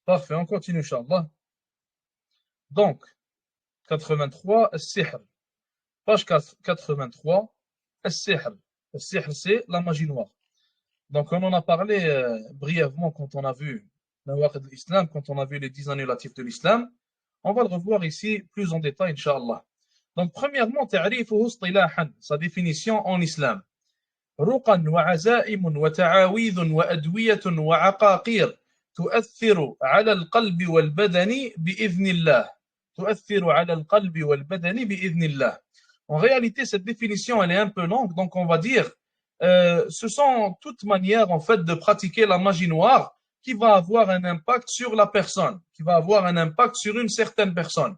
Parfait, on continue, Inch'Allah. Donc, 83, As-Sihr. Page 83, As-Sihr. As-Sihr, c'est la magie noire. Donc, on en a parlé brièvement quand on a vu Nawaqid l'Islam, quand on a vu les 10 annulatifs de l'Islam. On va le revoir ici plus en détail, Inch'Allah. Donc, premièrement, ta'rifuhu istilahan, sa définition en islam. رقى وعزائم وتعاويذ وأدوية وعقاقير تؤثر على القلب والبدن بإذن الله. تؤثر على القلب والبدن بإذن الله. En réalité, cette définition, elle est un peu longue, donc on va dire, ce sont toutes manières en fait de pratiquer la magie noire qui va avoir un impact sur la personne, qui va avoir un impact sur une certaine personne.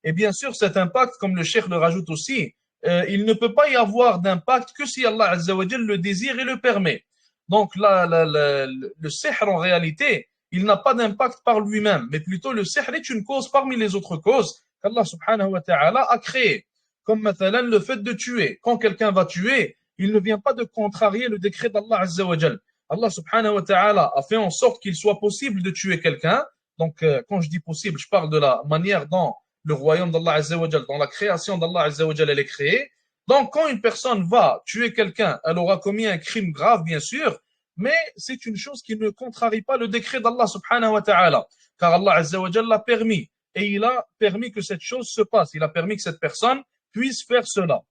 Et bien sûr, cet impact, comme le cheikh le rajoute aussi, il ne peut pas y avoir d'impact que si Allah Azza wa Jal le désire et le permet. Donc le sihr en réalité, il n'a pas d'impact par lui-même, mais plutôt le sihr est une cause parmi les autres causes qu'Allah subhanahu wa ta'ala a créées. Comme مثلا le fait de tuer. Quand quelqu'un va tuer, il ne vient pas de contrarier le décret d'Allah Azza wa Jal. Allah subhanahu wa ta'ala a fait en sorte qu'il soit possible de tuer quelqu'un. Donc quand je dis possible, je parle de la manière dont le royaume d'Allah Azza wa Jal, dans la création d'Allah Azza wa Jal, elle est créée. Donc, quand une personne va tuer quelqu'un, elle aura commis un crime grave, bien sûr, mais c'est une chose qui ne contrarie pas le décret d'Allah subhanahu wa ta'ala, car Allah Azza wa Jal l'a permis, et il a permis que cette chose se passe, il a permis que cette personne puisse faire cela.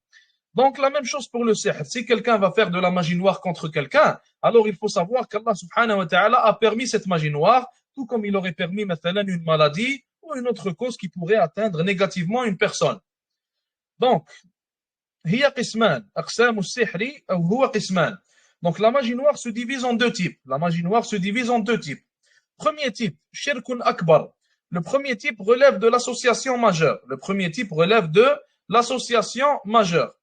Donc, la même chose pour le sihr. Si quelqu'un va faire de la magie noire contre quelqu'un, alors il faut savoir qu'Allah subhanahu wa ta'ala a permis cette magie noire, tout comme il aurait permis, مثلا, une maladie, ou une autre cause qui pourrait atteindre négativement une personne. Donc, هي قسمان أقسام السحر أو هو قسمان. Donc la magie noire se divise en deux types. La magie noire se divise en deux types. Premier type, shirkun akbar. Le premier type relève de l'association majeure. Le premier type relève de l'association majeure.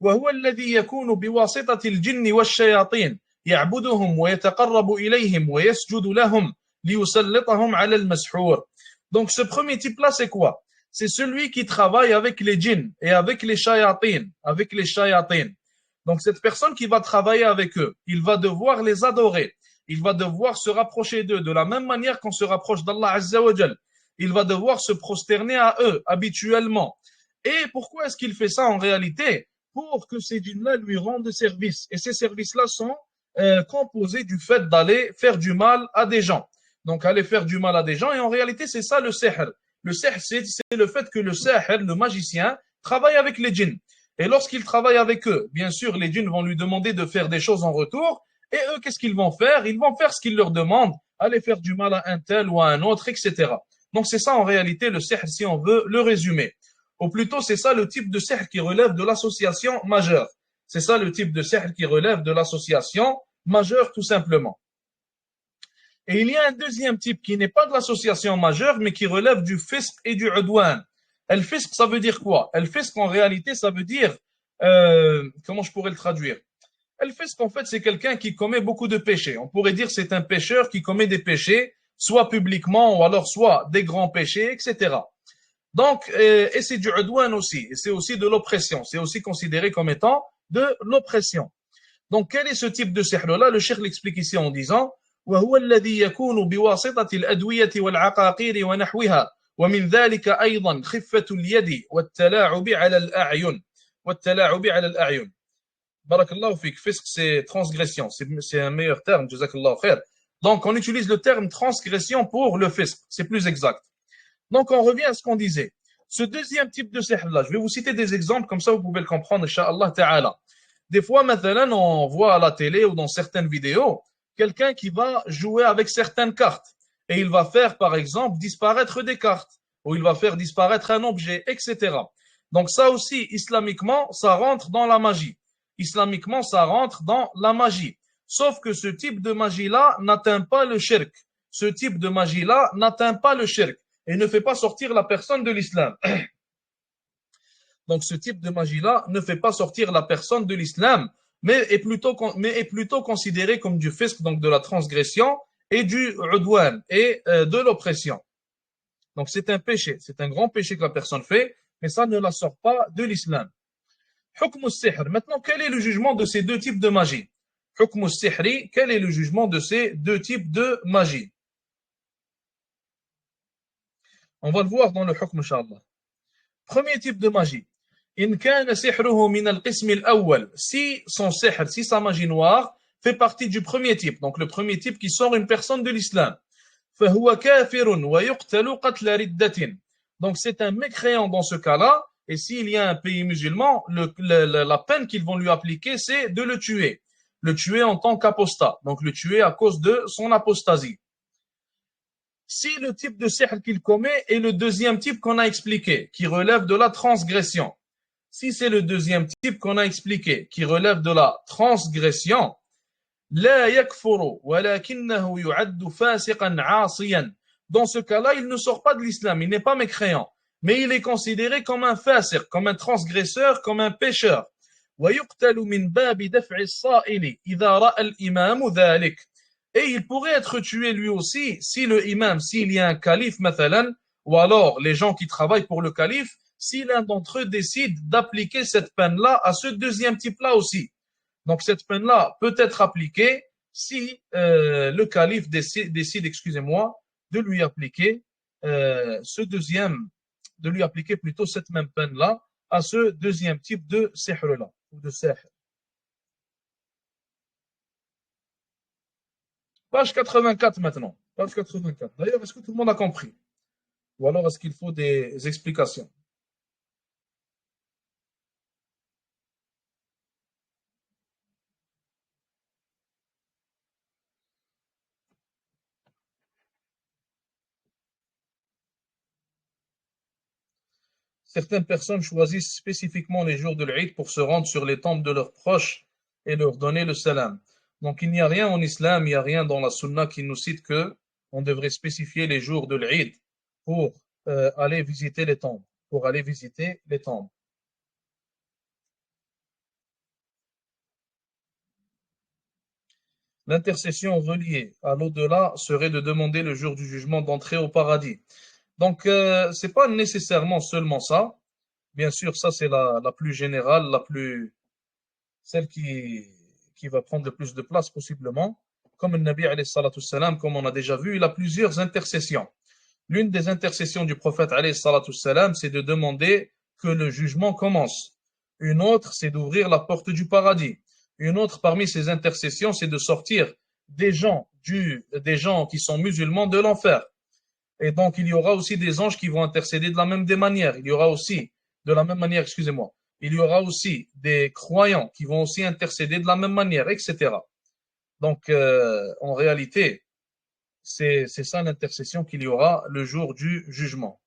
وهو الذي يكون بواسطة الجن والشياطين يعبدهم ويتقرب إليهم ويسجد لهم ليسلطهم على المسحور. Donc ce premier type-là, c'est quoi? C'est celui qui travaille avec les djinns et avec les shayatin, avec les shayatin. Donc cette personne qui va travailler avec eux, il va devoir les adorer, il va devoir se rapprocher d'eux de la même manière qu'on se rapproche d'Allah Azza wa Jal. Il va devoir se prosterner à eux habituellement. Et pourquoi est-ce qu'il fait ça en réalité? Pour que ces djinns-là lui rendent service. Et ces services-là sont composés du fait d'aller faire du mal à des gens. Donc aller faire du mal à des gens, et en réalité c'est ça le sihr. Le sihr, c'est le fait que le sihr, le magicien, travaille avec les djinns. Et lorsqu'il travaille avec eux, bien sûr, les djinns vont lui demander de faire des choses en retour. Et eux, qu'est-ce qu'ils vont faire? Ils vont faire ce qu'ils leur demandent, aller faire du mal à un tel ou à un autre, etc. Donc c'est ça en réalité le sihr, si on veut le résumer. Ou plutôt, c'est ça le type de sihr qui relève de l'association majeure. C'est ça le type de sihr qui relève de l'association majeure, tout simplement. Et il y a un deuxième type qui n'est pas de l'association majeure, mais qui relève du fisq et du udwan. El fisq, ça veut dire quoi? El fisq, en réalité, ça veut dire, comment je pourrais le traduire? El fisq, en fait, c'est quelqu'un qui commet beaucoup de péchés. On pourrait dire c'est un pécheur qui commet des péchés, soit publiquement ou alors soit des grands péchés, etc. Donc, et c'est du udwan aussi, et c'est aussi de l'oppression. C'est aussi considéré comme étant de l'oppression. Donc, quel est ce type de sihr-là? Le cheikh l'explique ici en disant وهو الذي يكون بواسطة الأدوية والعقاقير ونحوها ومن ذلك أيضا خفة اليد والتلاعب على الأعين والتلاعب على الأعين. بارك الله فيك. Fisq, c'est transgression. C'est un meilleur terme. Jazakallah khair. Donc, on utilise le terme transgression pour le fisq. C'est plus exact. Donc, on revient à ce qu'on disait. Ce deuxième type de sihr-là, je vais vous citer des exemples, comme ça vous pouvez le comprendre, Inch'Allah Ta'ala. Des fois, maintenant, on voit à la télé ou dans certaines vidéos, quelqu'un qui va jouer avec certaines cartes. Et il va faire, par exemple, disparaître des cartes. Ou il va faire disparaître un objet, etc. Donc ça aussi, islamiquement, ça rentre dans la magie. Islamiquement, ça rentre dans la magie. Sauf que ce type de magie-là n'atteint pas le shirk. Ce type de magie-là n'atteint pas le shirk et ne fait pas sortir la personne de l'islam. Donc ce type de magie-là ne fait pas sortir la personne de l'islam, mais est plutôt considéré comme du fisq, donc de la transgression, et du udwan, et de l'oppression. Donc c'est un péché, c'est un grand péché que la personne fait, mais ça ne la sort pas de l'islam. Hukm al-sihr. Maintenant, quel est le jugement de ces deux types de magie? Hukm al-sihri, quel est le jugement de ces deux types de magie? On va le voir dans le hukm, Inch'Allah. Premier type de magie. إن كان سحره من القسم الأول. Si son sihr, si sa magie noire fait partie du premier type, donc le premier type qui sort une personne de l'islam. فهو كافر ويقتل قتل ردة. Donc c'est un mécréant dans ce cas-là, et s'il y a un pays musulman, la peine qu'ils vont lui appliquer, c'est de le tuer. Le tuer en tant qu'apostat, donc le tuer à cause de son apostasie. Si le type de sihr qu'il commet est le deuxième type qu'on a expliqué, qui relève de la transgression, si c'est le deuxième type qu'on a expliqué, qui relève de la transgression, لا يكفر ولكنه يعد فاسقا عاصيا. Dans ce cas-là, il ne sort pas de l'islam, il n'est pas mécréant, mais il est considéré comme un fasiq, comme un transgresseur, comme un pécheur. ويقتل من باب دفع الصائل إذا رأى الإمام ذلك. Et il pourrait être tué lui aussi si le imam, s'il y a un calife, مثلا, ou alors les gens qui travaillent pour le calife, si l'un d'entre eux décide d'appliquer cette peine-là à ce deuxième type-là aussi. Donc cette peine-là peut être appliquée si le calife décide, excusez-moi, de lui appliquer de lui appliquer plutôt cette même peine-là à ce deuxième type de sihr-là, ou de sihr. Page 84 maintenant. Page 84. D'ailleurs, est-ce que tout le monde a compris? Ou alors est-ce qu'il faut des explications? Certaines personnes choisissent spécifiquement les jours de l'Eid pour se rendre sur les tombes de leurs proches et leur donner le salam. Donc il n'y a rien en islam, il n'y a rien dans la sunna qui nous cite que on devrait spécifier les jours de l'Eid pour aller visiter les tombes, pour aller visiter les tombes. L'intercession reliée à l'au-delà serait de demander le jour du jugement d'entrer au paradis. Donc c'est pas nécessairement seulement ça. Bien sûr, ça c'est la plus générale, celle qui va prendre le plus de place possiblement. Comme le Nabi alayhi salatu salam, comme on a déjà vu, il a plusieurs intercessions. L'une des intercessions du prophète alayhi salatu salam, c'est de demander que le jugement commence. Une autre, c'est d'ouvrir la porte du paradis. Une autre parmi ces intercessions, c'est de sortir des gens qui sont musulmans de l'enfer. Et donc, il y aura aussi des anges qui vont intercéder de la même des manières. Il y aura aussi de la même manière, excusez-moi. Il y aura aussi des croyants qui vont aussi intercéder de la même manière, etc. Donc, en réalité, c'est ça l'intercession qu'il y aura le jour du jugement.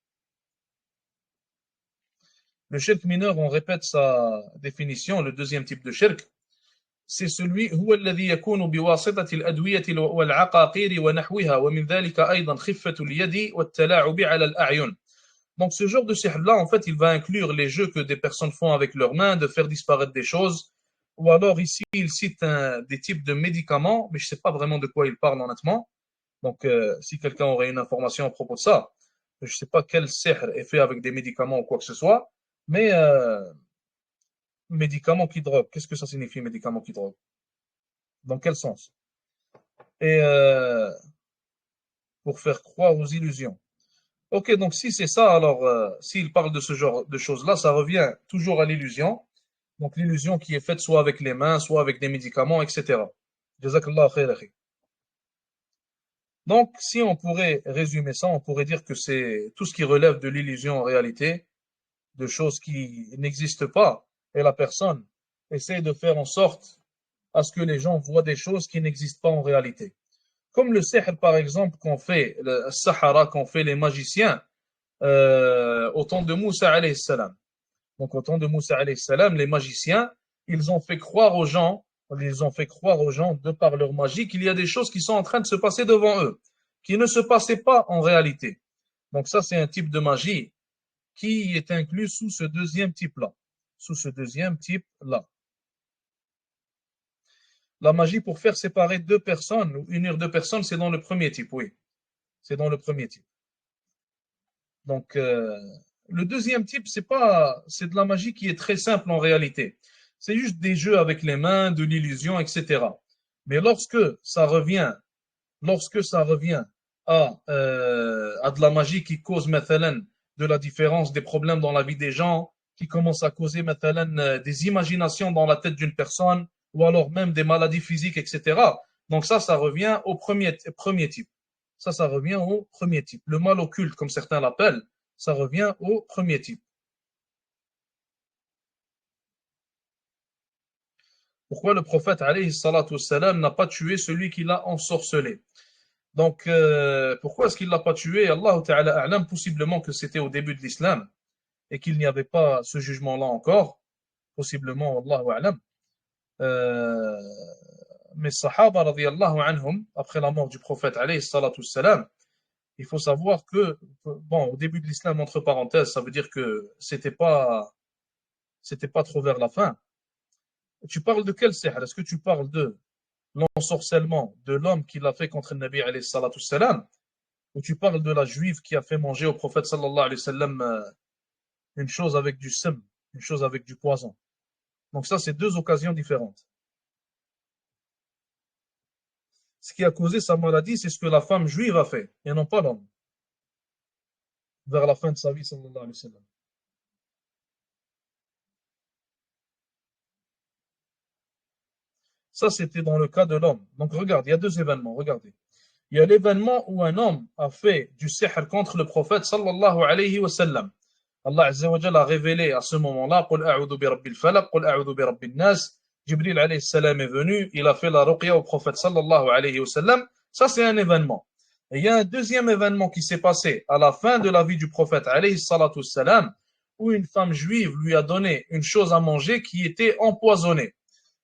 Le shirk mineur, on répète sa définition, le deuxième type de shirk, c'est celui هو الذي يكون بواسطة الأدوية والعقاقير ونحوها ومن ذلك أيضا خفة اليد والتلاعب على الأعين. Donc ce genre de sihr-là, en fait, il va inclure les jeux que des personnes font avec leurs mains, de faire disparaître des choses, ou alors ici, il cite des types de médicaments, mais je ne sais pas vraiment de quoi il parle honnêtement. Donc si quelqu'un aurait une information à propos de ça, je ne sais pas quel sihr est fait avec des médicaments ou quoi que ce soit, mais médicaments qui droguent, qu'est-ce que ça signifie médicaments qui droguent? Dans quel sens? Et pour faire croire aux illusions. Ok, donc si c'est ça, alors s'il parle de ce genre de choses-là, ça revient toujours à l'illusion. Donc l'illusion qui est faite soit avec les mains, soit avec des médicaments, etc. Jazakallah khair, akhi. Donc si on pourrait résumer ça, on pourrait dire que c'est tout ce qui relève de l'illusion en réalité, de choses qui n'existent pas, et la personne essaie de faire en sorte à ce que les gens voient des choses qui n'existent pas en réalité. Comme le sihr, par exemple, qu'on fait, le sahara, qu'on fait les magiciens au temps de Moussa alayhi salam. Donc au temps de Moussa alayhi salam, les magiciens, ils ont fait croire aux gens, de par leur magie, qu'il y a des choses qui sont en train de se passer devant eux, qui ne se passaient pas en réalité. Donc ça, c'est un type de magie qui est inclus sous ce deuxième type-là. Sous ce deuxième type-là. La magie pour faire séparer deux personnes ou unir deux personnes, c'est dans le premier type, oui. C'est dans le premier type. Donc, le deuxième type, c'est de la magie qui est très simple en réalité. C'est juste des jeux avec les mains, de l'illusion, etc. Mais lorsque ça revient à de la magie qui cause, mathalan, de la différence, des problèmes dans la vie des gens, qui commence à causer, mathalan, des imaginations dans la tête d'une personne, ou alors même des maladies physiques, etc. Donc ça revient au premier type. Ça revient au premier type. Le mal occulte, comme certains l'appellent, ça revient au premier type. Pourquoi le prophète, alayhi salatu wassalam, n'a pas tué celui qui l'a ensorcelé? Donc, pourquoi est-ce qu'il ne l'a pas tué? Allah Ta'ala a'lam, possiblement que c'était au début de l'islam et qu'il n'y avait pas ce jugement-là encore. Possiblement, Allahu a'lam. Mais Sahaba, radiyallahu anhum, après la mort du prophète, alayhi salatu wassalam, il faut savoir que, bon, au début de l'islam, entre parenthèses, ça veut dire que c'était pas trop vers la fin. Tu parles de quel sihr? Est-ce que tu parles de l'ensorcellement de l'homme qui l'a fait contre le Nabi alayhi salatu salam, ou tu parles de la juive qui a fait manger au prophète sallallahu alayhi wa sallam une chose avec du sem, une chose avec du poison? Donc ça, c'est deux occasions différentes. Ce qui a causé sa maladie, c'est ce que la femme juive a fait, et non pas l'homme, vers la fin de sa vie sallallahu alayhi wa sallam. Ça, c'était dans le cas de l'homme. Donc regarde, il y a deux événements, regardez. Il y a l'événement où un homme a fait du sihr contre le prophète sallallahu alayhi wa sallam. Allah Azza wa Jalla a révélé à ce moment-là, قُلْ أَعُوذُ بِرَبِّ الْفَلَقِ قُلْ أَعُوذُ بِرَبِّ النَّاسِ. Jibril alayhi salam est venu, il a fait la ruqya au prophète sallallahu alayhi wa sallam. Ça, c'est un événement. Et il y a un deuxième événement qui s'est passé à la fin de la vie du prophète alayhi salatu salam, où une femme juive lui a donné une chose à manger qui était empoisonnée.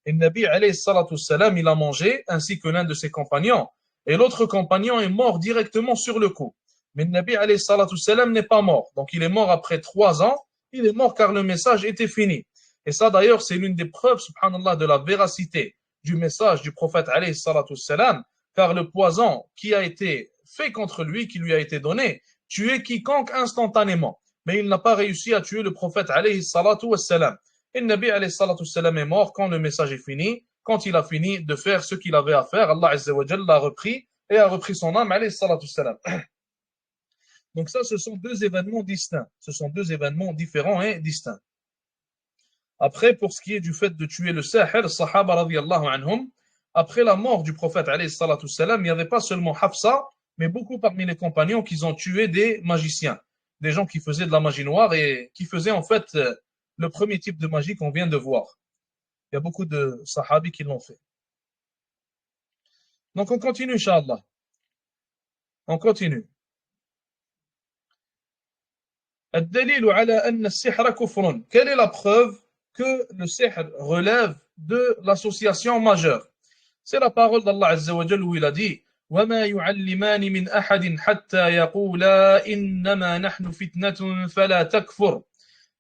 Et le Nabi alayhi salatu salam, il a mangé, ainsi que l'un de ses compagnons. Et l'autre compagnon est mort directement sur le coup. Mais le Nabi alayhi salatu salam n'est pas mort. Donc il est mort après 3 ans. Il est mort car le message était fini. Et ça d'ailleurs, c'est l'une des preuves, subhanallah, de la véracité du message du prophète alayhi salatu salam, car le poison qui a été fait contre lui, qui lui a été donné, tuait quiconque instantanément. Mais il n'a pas réussi à tuer le prophète alayhi salatu salam. Et le Nabi alayhi salatu salam est mort quand le message est fini, quand il a fini de faire ce qu'il avait à faire. Allah Azza wa Jalla l'a repris et a repris son âme alayhi salatu salam. Donc ça, ce sont deux événements distincts. Ce sont deux événements différents et distincts. Après, pour ce qui est du fait de tuer le sahir, sahaba radiyallahu anhum, après la mort du prophète alayhi salatu salam, il n'y avait pas seulement Hafsa, mais beaucoup parmi les compagnons qui ont tué des magiciens. des gens qui faisaient de la magie noire et qui faisaient en fait le premier type de magie qu'on vient de voir. Il y a beaucoup de sahabis qui l'ont fait. Donc on continue, Inch'Allah. On continue. الدليل على أن السحر كفر. Quelle est la preuve que le sihr relève de l'association majeure? C'est la parole d'Allah Azza wa Jal où il a dit وما يعلمان من أحد حتى يقولا إنما نحن فتنة فلا تكفر.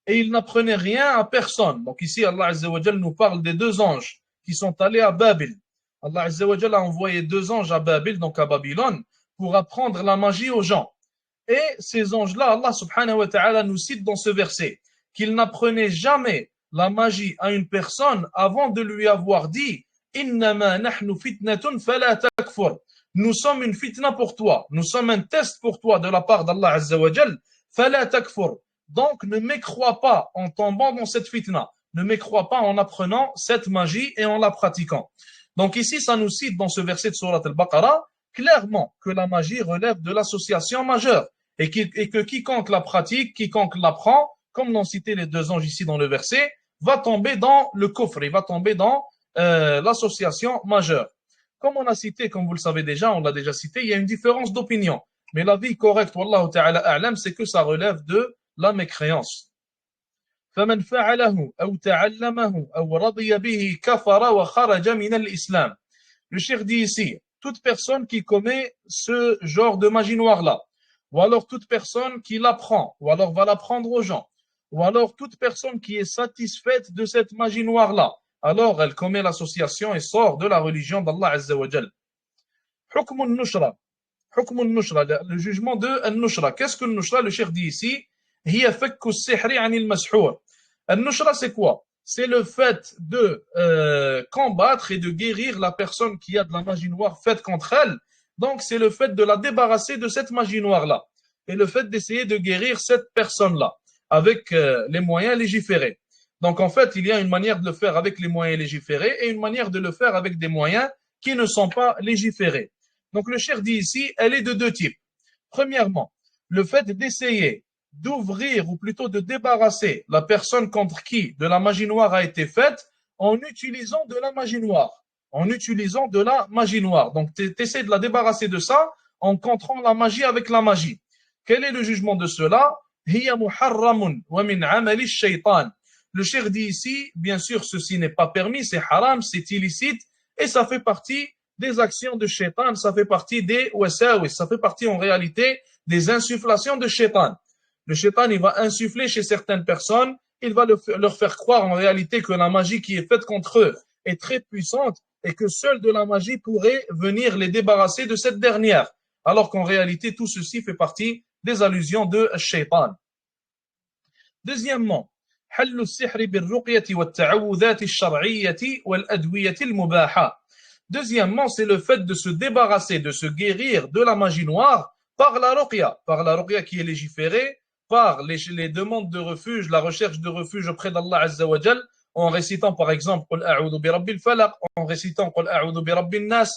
Et ils n'apprenaient rien à personne. Donc ici, Allah Azza wa Jal nous parle des deux anges qui sont allés à Babel. Allah Azza wa Jal a envoyé deux anges à Babel, donc à Babylone, pour apprendre la magie aux gens. Et ces anges-là, Allah subhanahu wa ta'ala nous cite dans ce verset qu'ils n'apprenaient jamais la magie à une personne avant de lui avoir dit Innama nahnu fitnatun fala takfur. Nous sommes une fitna pour toi, nous sommes un test pour toi de la part d'Allah Azza wa Jal, fala takfur. Donc ne m'écrois pas en tombant dans cette fitna, ne m'écrois pas en apprenant cette magie et en la pratiquant. Donc ici, ça nous cite dans ce verset de Surat al-Baqarah clairement que la magie relève de l'association majeure et que quiconque la pratique, quiconque l'apprend, comme l'ont cité les deux anges ici dans le verset, va tomber dans le kufr, il va tomber dans l'association majeure. Comme on a cité, comme vous le savez déjà, on l'a déjà cité, il y a une différence d'opinion. Mais l'avis correct, wallahu ta'ala a'lam, c'est que ça relève de la mécréance. فمن فعله أو تعلمه أو رضي به كفر وخرج من الإسلام. Le cheikh dit ici, toute personne qui commet ce genre de magie noire-là, ou alors toute personne qui l'apprend, ou alors va l'apprendre aux gens, ou alors toute personne qui est satisfaite de cette magie noire-là, alors elle commet l'association et sort de la religion d'Allah Azza wa Jal. Hukm al-nushra. Hukm al-nushra, le jugement de al-nushra. Qu'est-ce que al-nushra? Le cheikh dit ici, hiya fakku as-sihri 'an al-mashhur. Al-nushra, c'est quoi? C'est le fait de combattre et de guérir la personne qui a de la magie noire faite contre elle. Donc, c'est le fait de la débarrasser de cette magie noire-là. Et le fait d'essayer de guérir cette personne-là avec les moyens légiférés. Donc, en fait, il y a une manière de le faire avec les moyens légiférés et une manière de le faire avec des moyens qui ne sont pas légiférés. Donc, le cheikh dit ici, elle est de deux types. Premièrement, le fait d'essayer d'ouvrir ou plutôt de débarrasser la personne contre qui de la magie noire a été faite en utilisant de la magie noire. En utilisant de la magie noire. Donc, tu essaies de la débarrasser de ça en contrant la magie avec la magie. Quel est le jugement de cela? Hiya muharramun wa min amali shaytan. Le cheikh dit ici, bien sûr, ceci n'est pas permis, c'est haram, c'est illicite, et ça fait partie des actions de shaytan, ça fait partie des wasawis, ça fait partie en réalité des insufflations de shaytan. Le shaitan, il va insuffler chez certaines personnes, il va leur faire croire en réalité que la magie qui est faite contre eux est très puissante et que seule de la magie pourrait venir les débarrasser de cette dernière. Alors qu'en réalité, tout ceci fait partie des allusions de shaitan. Deuxièmement, حل السحر بالرقية والتعوذات الشرعية والأدوية المباحة. Deuxièmement, c'est le fait de se débarrasser, de se guérir de la magie noire par la ruqya qui est légiférée, par les demandes de refuge, la recherche de refuge auprès d'Allah Azza wa Jal, en récitant par exemple قل أعوذ برب الفلق, en récitant قل أعوذ برب الناس,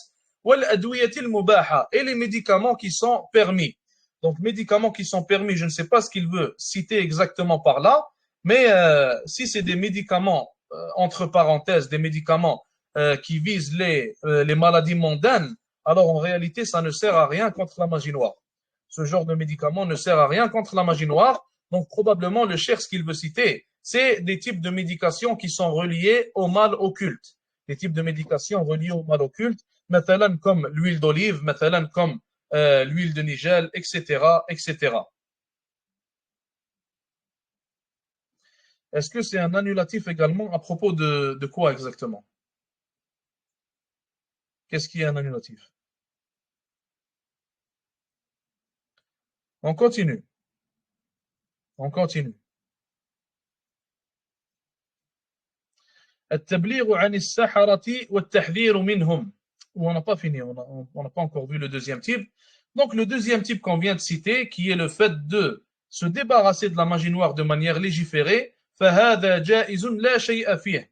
والأدوية المباحة, et les médicaments qui sont permis. Donc médicaments qui sont permis, je ne sais pas ce qu'il veut citer exactement par là, mais si c'est des médicaments, entre parenthèses, des médicaments qui visent les maladies mondaines, alors en réalité ça ne sert à rien contre la magie noire. Ce genre de médicament ne sert à rien contre la magie noire. Donc, probablement, le cheikh, ce qu'il veut citer, c'est des types de médications qui sont reliés au mal occulte. Des types de médications reliées au mal occulte, مثلا comme l'huile d'olive, مثلا comme l'huile de nigel, etc., etc. Est-ce que c'est un annulatif également à propos de quoi exactement? Qu'est-ce qui est un annulatif? On continue. On continue. التبليغ عن السحرة والتحذير منهم. On n'a pas fini, on n'a pas encore vu le deuxième type. Donc le deuxième type qu'on vient de citer, qui est le fait de se débarrasser de la magie noire de manière légiférée, فهذا جائز لا شيء فيه.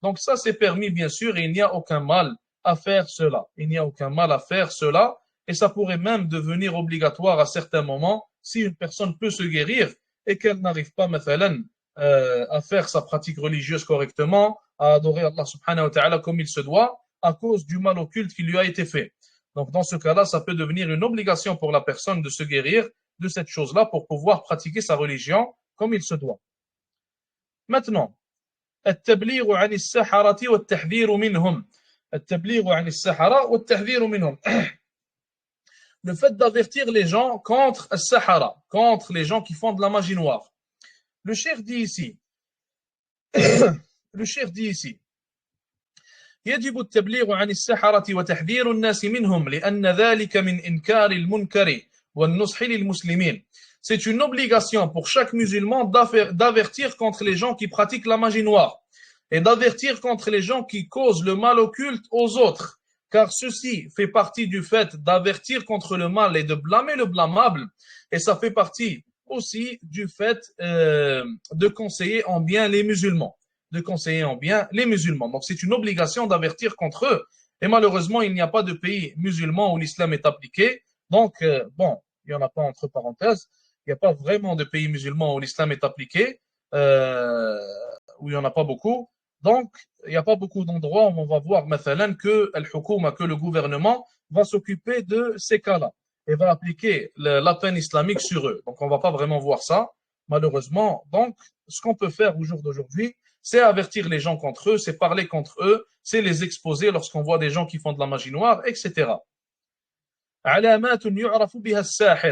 Donc ça c'est permis bien sûr et il n'y a aucun mal à faire cela. Il n'y a aucun mal à faire cela et ça pourrait même devenir obligatoire à certains moments si une personne peut se guérir et qu'elle n'arrive pas, mathalan, à faire sa pratique religieuse correctement, à adorer Allah subhanahu wa ta'ala comme il se doit, à cause du mal occulte qui lui a été fait. Donc, dans ce cas-là, ça peut devenir une obligation pour la personne de se guérir de cette chose-là pour pouvoir pratiquer sa religion comme il se doit. Maintenant, التبليغ عن السحرة والتحذير منهم. التبليغ عن السحرة والتحذير منهم. Le fait d'avertir les gens contre السحرة, contre les gens qui font de la magie noire. Le cheikh dit ici, يجب التبليغ عن السحرة وتحذير الناس منهم لأن ذلك من إنكار المنكر والنصح للمسلمين. C'est une obligation pour chaque musulman d'avertir contre les gens qui pratiquent la magie noire et d'avertir contre les gens qui causent le mal occulte aux autres, car ceci fait partie du fait d'avertir contre le mal et de blâmer le blâmable, et ça fait partie aussi du fait de conseiller en bien les musulmans. Donc c'est une obligation d'avertir contre eux, et malheureusement il n'y a pas de pays musulman où l'islam est appliqué, donc bon, il n'y en a pas entre parenthèses. Il n'y a pas vraiment de pays musulmans où l'islam est appliqué, où il n'y en a pas beaucoup. Donc, il n'y a pas beaucoup d'endroits où on va voir, mathalan, que le gouvernement va s'occuper de ces cas-là et va appliquer la peine islamique sur eux. Donc, on ne va pas vraiment voir ça, malheureusement. Donc, ce qu'on peut faire au jour d'aujourd'hui, c'est avertir les gens contre eux, c'est parler contre eux, c'est les exposer lorsqu'on voit des gens qui font de la magie noire, etc.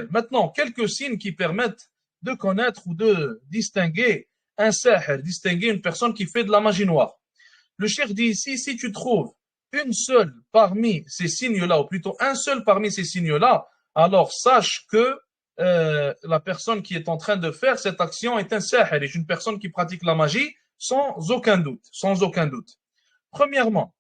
Maintenant, quelques signes qui permettent de connaître ou de distinguer un sahir, distinguer une personne qui fait de la magie noire. Le cheikh dit ici, si tu trouves une seule parmi ces signes-là, ou plutôt un seul parmi ces signes-là, alors sache que la personne qui est en train de faire cette action est un sahir, est une personne qui pratique la magie sans aucun doute. Premièrement,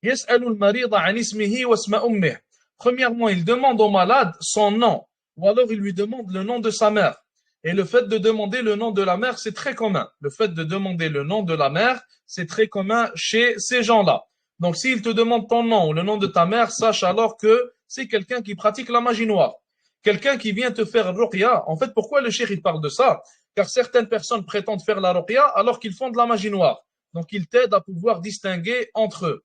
يسأل المريض عن اسمه واسم أمه. Premièrement, il demande au malade son nom, ou alors il lui demande le nom de sa mère. Et le fait de demander le nom de la mère, c'est très commun. Le fait de demander le nom de la mère, c'est très commun chez ces gens-là. Donc, s'il te demande ton nom ou le nom de ta mère, sache alors que c'est quelqu'un qui pratique la magie noire. Quelqu'un qui vient te faire ruqya. En fait, pourquoi le cheikh il parle de ça? Car certaines personnes prétendent faire la ruqya alors qu'ils font de la magie noire. Donc, il t'aide à pouvoir distinguer entre eux.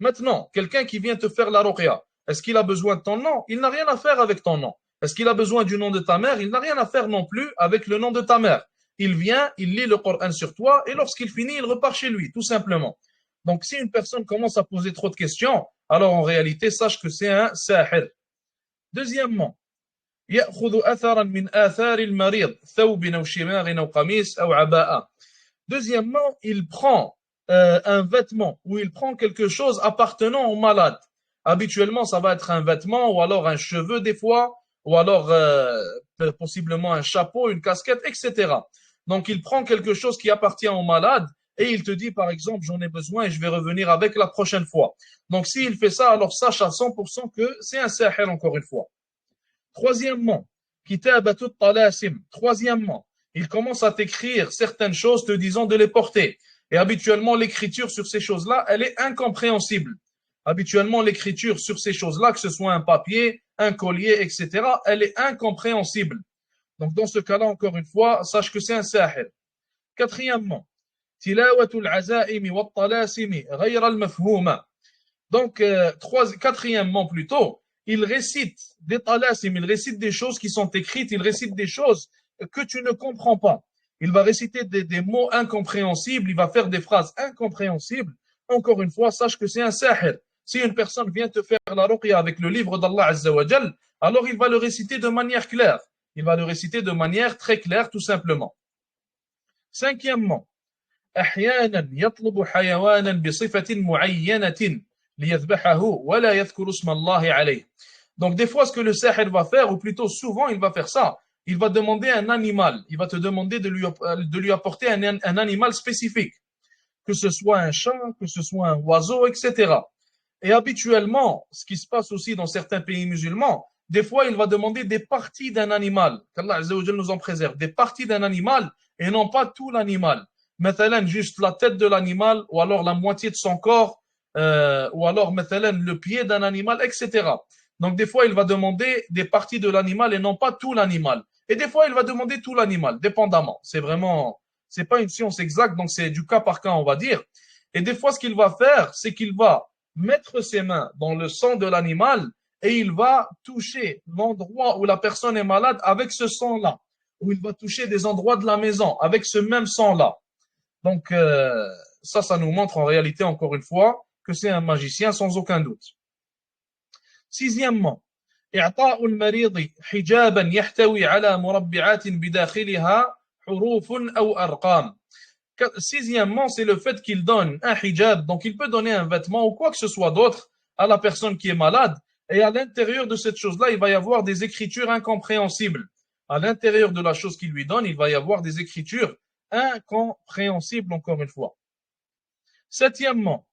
Maintenant, quelqu'un qui vient te faire la ruqya, est-ce qu'il a besoin de ton nom? Il n'a rien à faire avec ton nom. Est-ce qu'il a besoin du nom de ta mère? Il n'a rien à faire non plus avec le nom de ta mère. Il vient, il lit le Coran sur toi et lorsqu'il finit, il repart chez lui, tout simplement. Donc, si une personne commence à poser trop de questions, alors en réalité, sache que c'est un sahir. Deuxièmement, يأخذ أثرا من آثار المريض ثوب أو شماغ أو قميص أو عباءة. Deuxièmement, il prend un vêtement ou il prend quelque chose appartenant au malade. Habituellement, ça va être un vêtement ou alors un cheveu des fois, ou alors possiblement un chapeau, une casquette, etc. Donc, il prend quelque chose qui appartient au malade et il te dit, par exemple, j'en ai besoin et je vais revenir avec la prochaine fois. Donc, s'il fait ça, alors sache à 100% que c'est un sahir encore une fois. Troisièmement, kitabatut talasim. Troisièmement, il commence à t'écrire certaines choses te disant de les porter. Et habituellement, l'écriture sur ces choses-là, elle est incompréhensible. Habituellement, l'écriture sur ces choses-là, que ce soit un papier, un collier, etc., elle est incompréhensible. Donc, dans ce cas-là, encore une fois, sache que c'est un sahir. Quatrièmement, tilawatul azaimi wa talasimi ghayra al-mafhouma. Donc, quatrièmement plutôt, il récite des talasim, il récite des choses qui sont écrites, il récite des choses que tu ne comprends pas. Il va réciter des mots incompréhensibles, il va faire des phrases incompréhensibles. Encore une fois, sache que c'est un sahir. Si une personne vient te faire la ruqya avec le livre d'Allah Azza wa Jal, alors il va le réciter de manière claire. Il va le réciter de manière très claire, tout simplement. Cinquièmement, أحيانا يطلب حيوانا بصفة معينة ليذبحه ولا يذكر اسم الله عليه. Donc des fois ce que le sahir va faire, ou plutôt souvent il va faire ça, il va demander un animal, il va te demander de lui apporter un animal spécifique, que ce soit un chat, que ce soit un oiseau, etc. Et habituellement, ce qui se passe aussi dans certains pays musulmans, des fois il va demander des parties d'un animal, qu'Allah Azza wa Jalla nous en préserve, des parties d'un animal et non pas tout l'animal. Mathalan, juste la tête de l'animal, ou alors la moitié de son corps, ou alors mathalan, le pied d'un animal, etc. Donc des fois, il va demander des parties de l'animal et non pas tout l'animal. Et des fois, il va demander tout l'animal, dépendamment. C'est vraiment, c'est pas une science exacte, donc c'est du cas par cas, on va dire. Et des fois, ce qu'il va faire, c'est qu'il va mettre ses mains dans le sang de l'animal et il va toucher l'endroit où la personne est malade avec ce sang-là, ou il va toucher des endroits de la maison avec ce même sang-là. Donc, ça nous montre en réalité, encore une fois, que c'est un magicien sans aucun doute. Sixièmement, إعطاء المريض حجابا يحتوي على مربعات بداخلها حروف أو أرقام. Sixièmement, c'est le fait qu'il donne un hijab, donc il peut donner un vêtement ou quoi que ce soit d'autre à la personne qui est malade, et à l'intérieur de cette chose-là, il va y avoir des écritures incompréhensibles. À l'intérieur de la chose qu'il lui donne, il va y avoir des écritures incompréhensibles, encore une fois. Septièmement,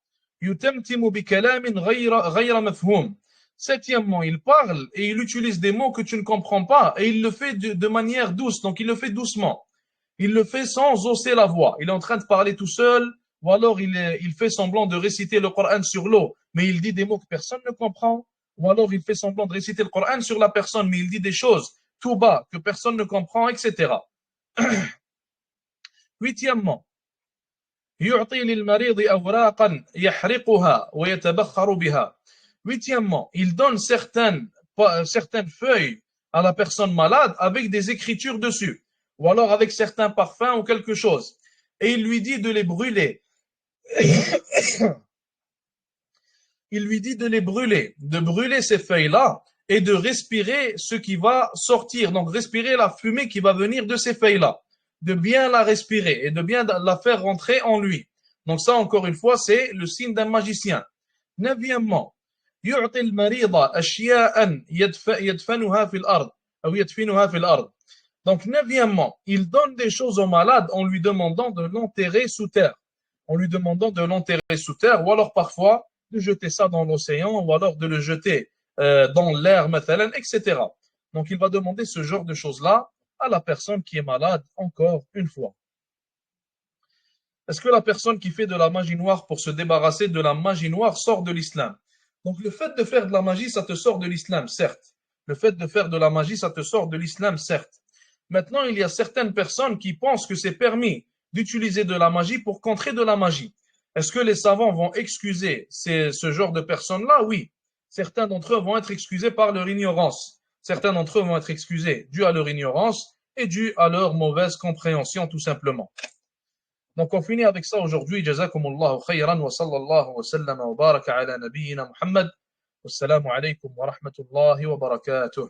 يتمتم بكلام غير مفهوم. Septièmement, il parle et il utilise des mots que tu ne comprends pas et il le fait de manière douce, donc il le fait doucement. Il le fait sans hausser la voix. Il est en train de parler tout seul, ou alors il fait semblant de réciter le Coran sur l'eau, mais il dit des mots que personne ne comprend, ou alors il fait semblant de réciter le Coran sur la personne, mais il dit des choses tout bas que personne ne comprend, etc. Huitièmement, يعطي للمريض أوراقا يحرقها ويتبخر بها. Huitièmement, il donne certaines feuilles à la personne malade avec des écritures dessus, ou alors avec certains parfums ou quelque chose. Et il lui dit de les brûler. Il lui dit de les brûler, de brûler ces feuilles-là et de respirer ce qui va sortir. Donc respirer la fumée qui va venir de ces feuilles-là. De bien la respirer et de bien la faire rentrer en lui. Donc ça, encore une fois, c'est le signe d'un magicien. Neuvièmement, يعطي المريض أشياء يدفنها في الأرض أو يدفنها في الأرض. Donc, neuvièmement, il donne des choses aux malades en lui demandant de l'enterrer sous terre. En lui demandant de l'enterrer sous terre, ou alors parfois de jeter ça dans l'océan, ou alors de le jeter dans l'air, etc. Donc, il va demander ce genre de choses-là à la personne qui est malade, encore une fois. Est-ce que la personne qui fait de la magie noire pour se débarrasser de la magie noire sort de l'islam? Donc, le fait de faire de la magie, ça te sort de l'islam, certes. Le fait de faire de la magie, ça te sort de l'islam, certes. Maintenant, il y a certaines personnes qui pensent que c'est permis d'utiliser de la magie pour contrer de la magie. Est-ce que les savants vont excuser ce genre de personnes-là? Oui. Certains d'entre eux vont être excusés par leur ignorance. Certains d'entre eux vont être excusés dû à leur ignorance et dû à leur mauvaise compréhension, tout simplement. Donc on finit avec ça aujourd'hui. Jazakumullahu khayran wa sallallahu wa sallam wa baraka ala nabiyyina Muhammad. Wassalamu alaykum wa rahmatullahi wa barakatuh.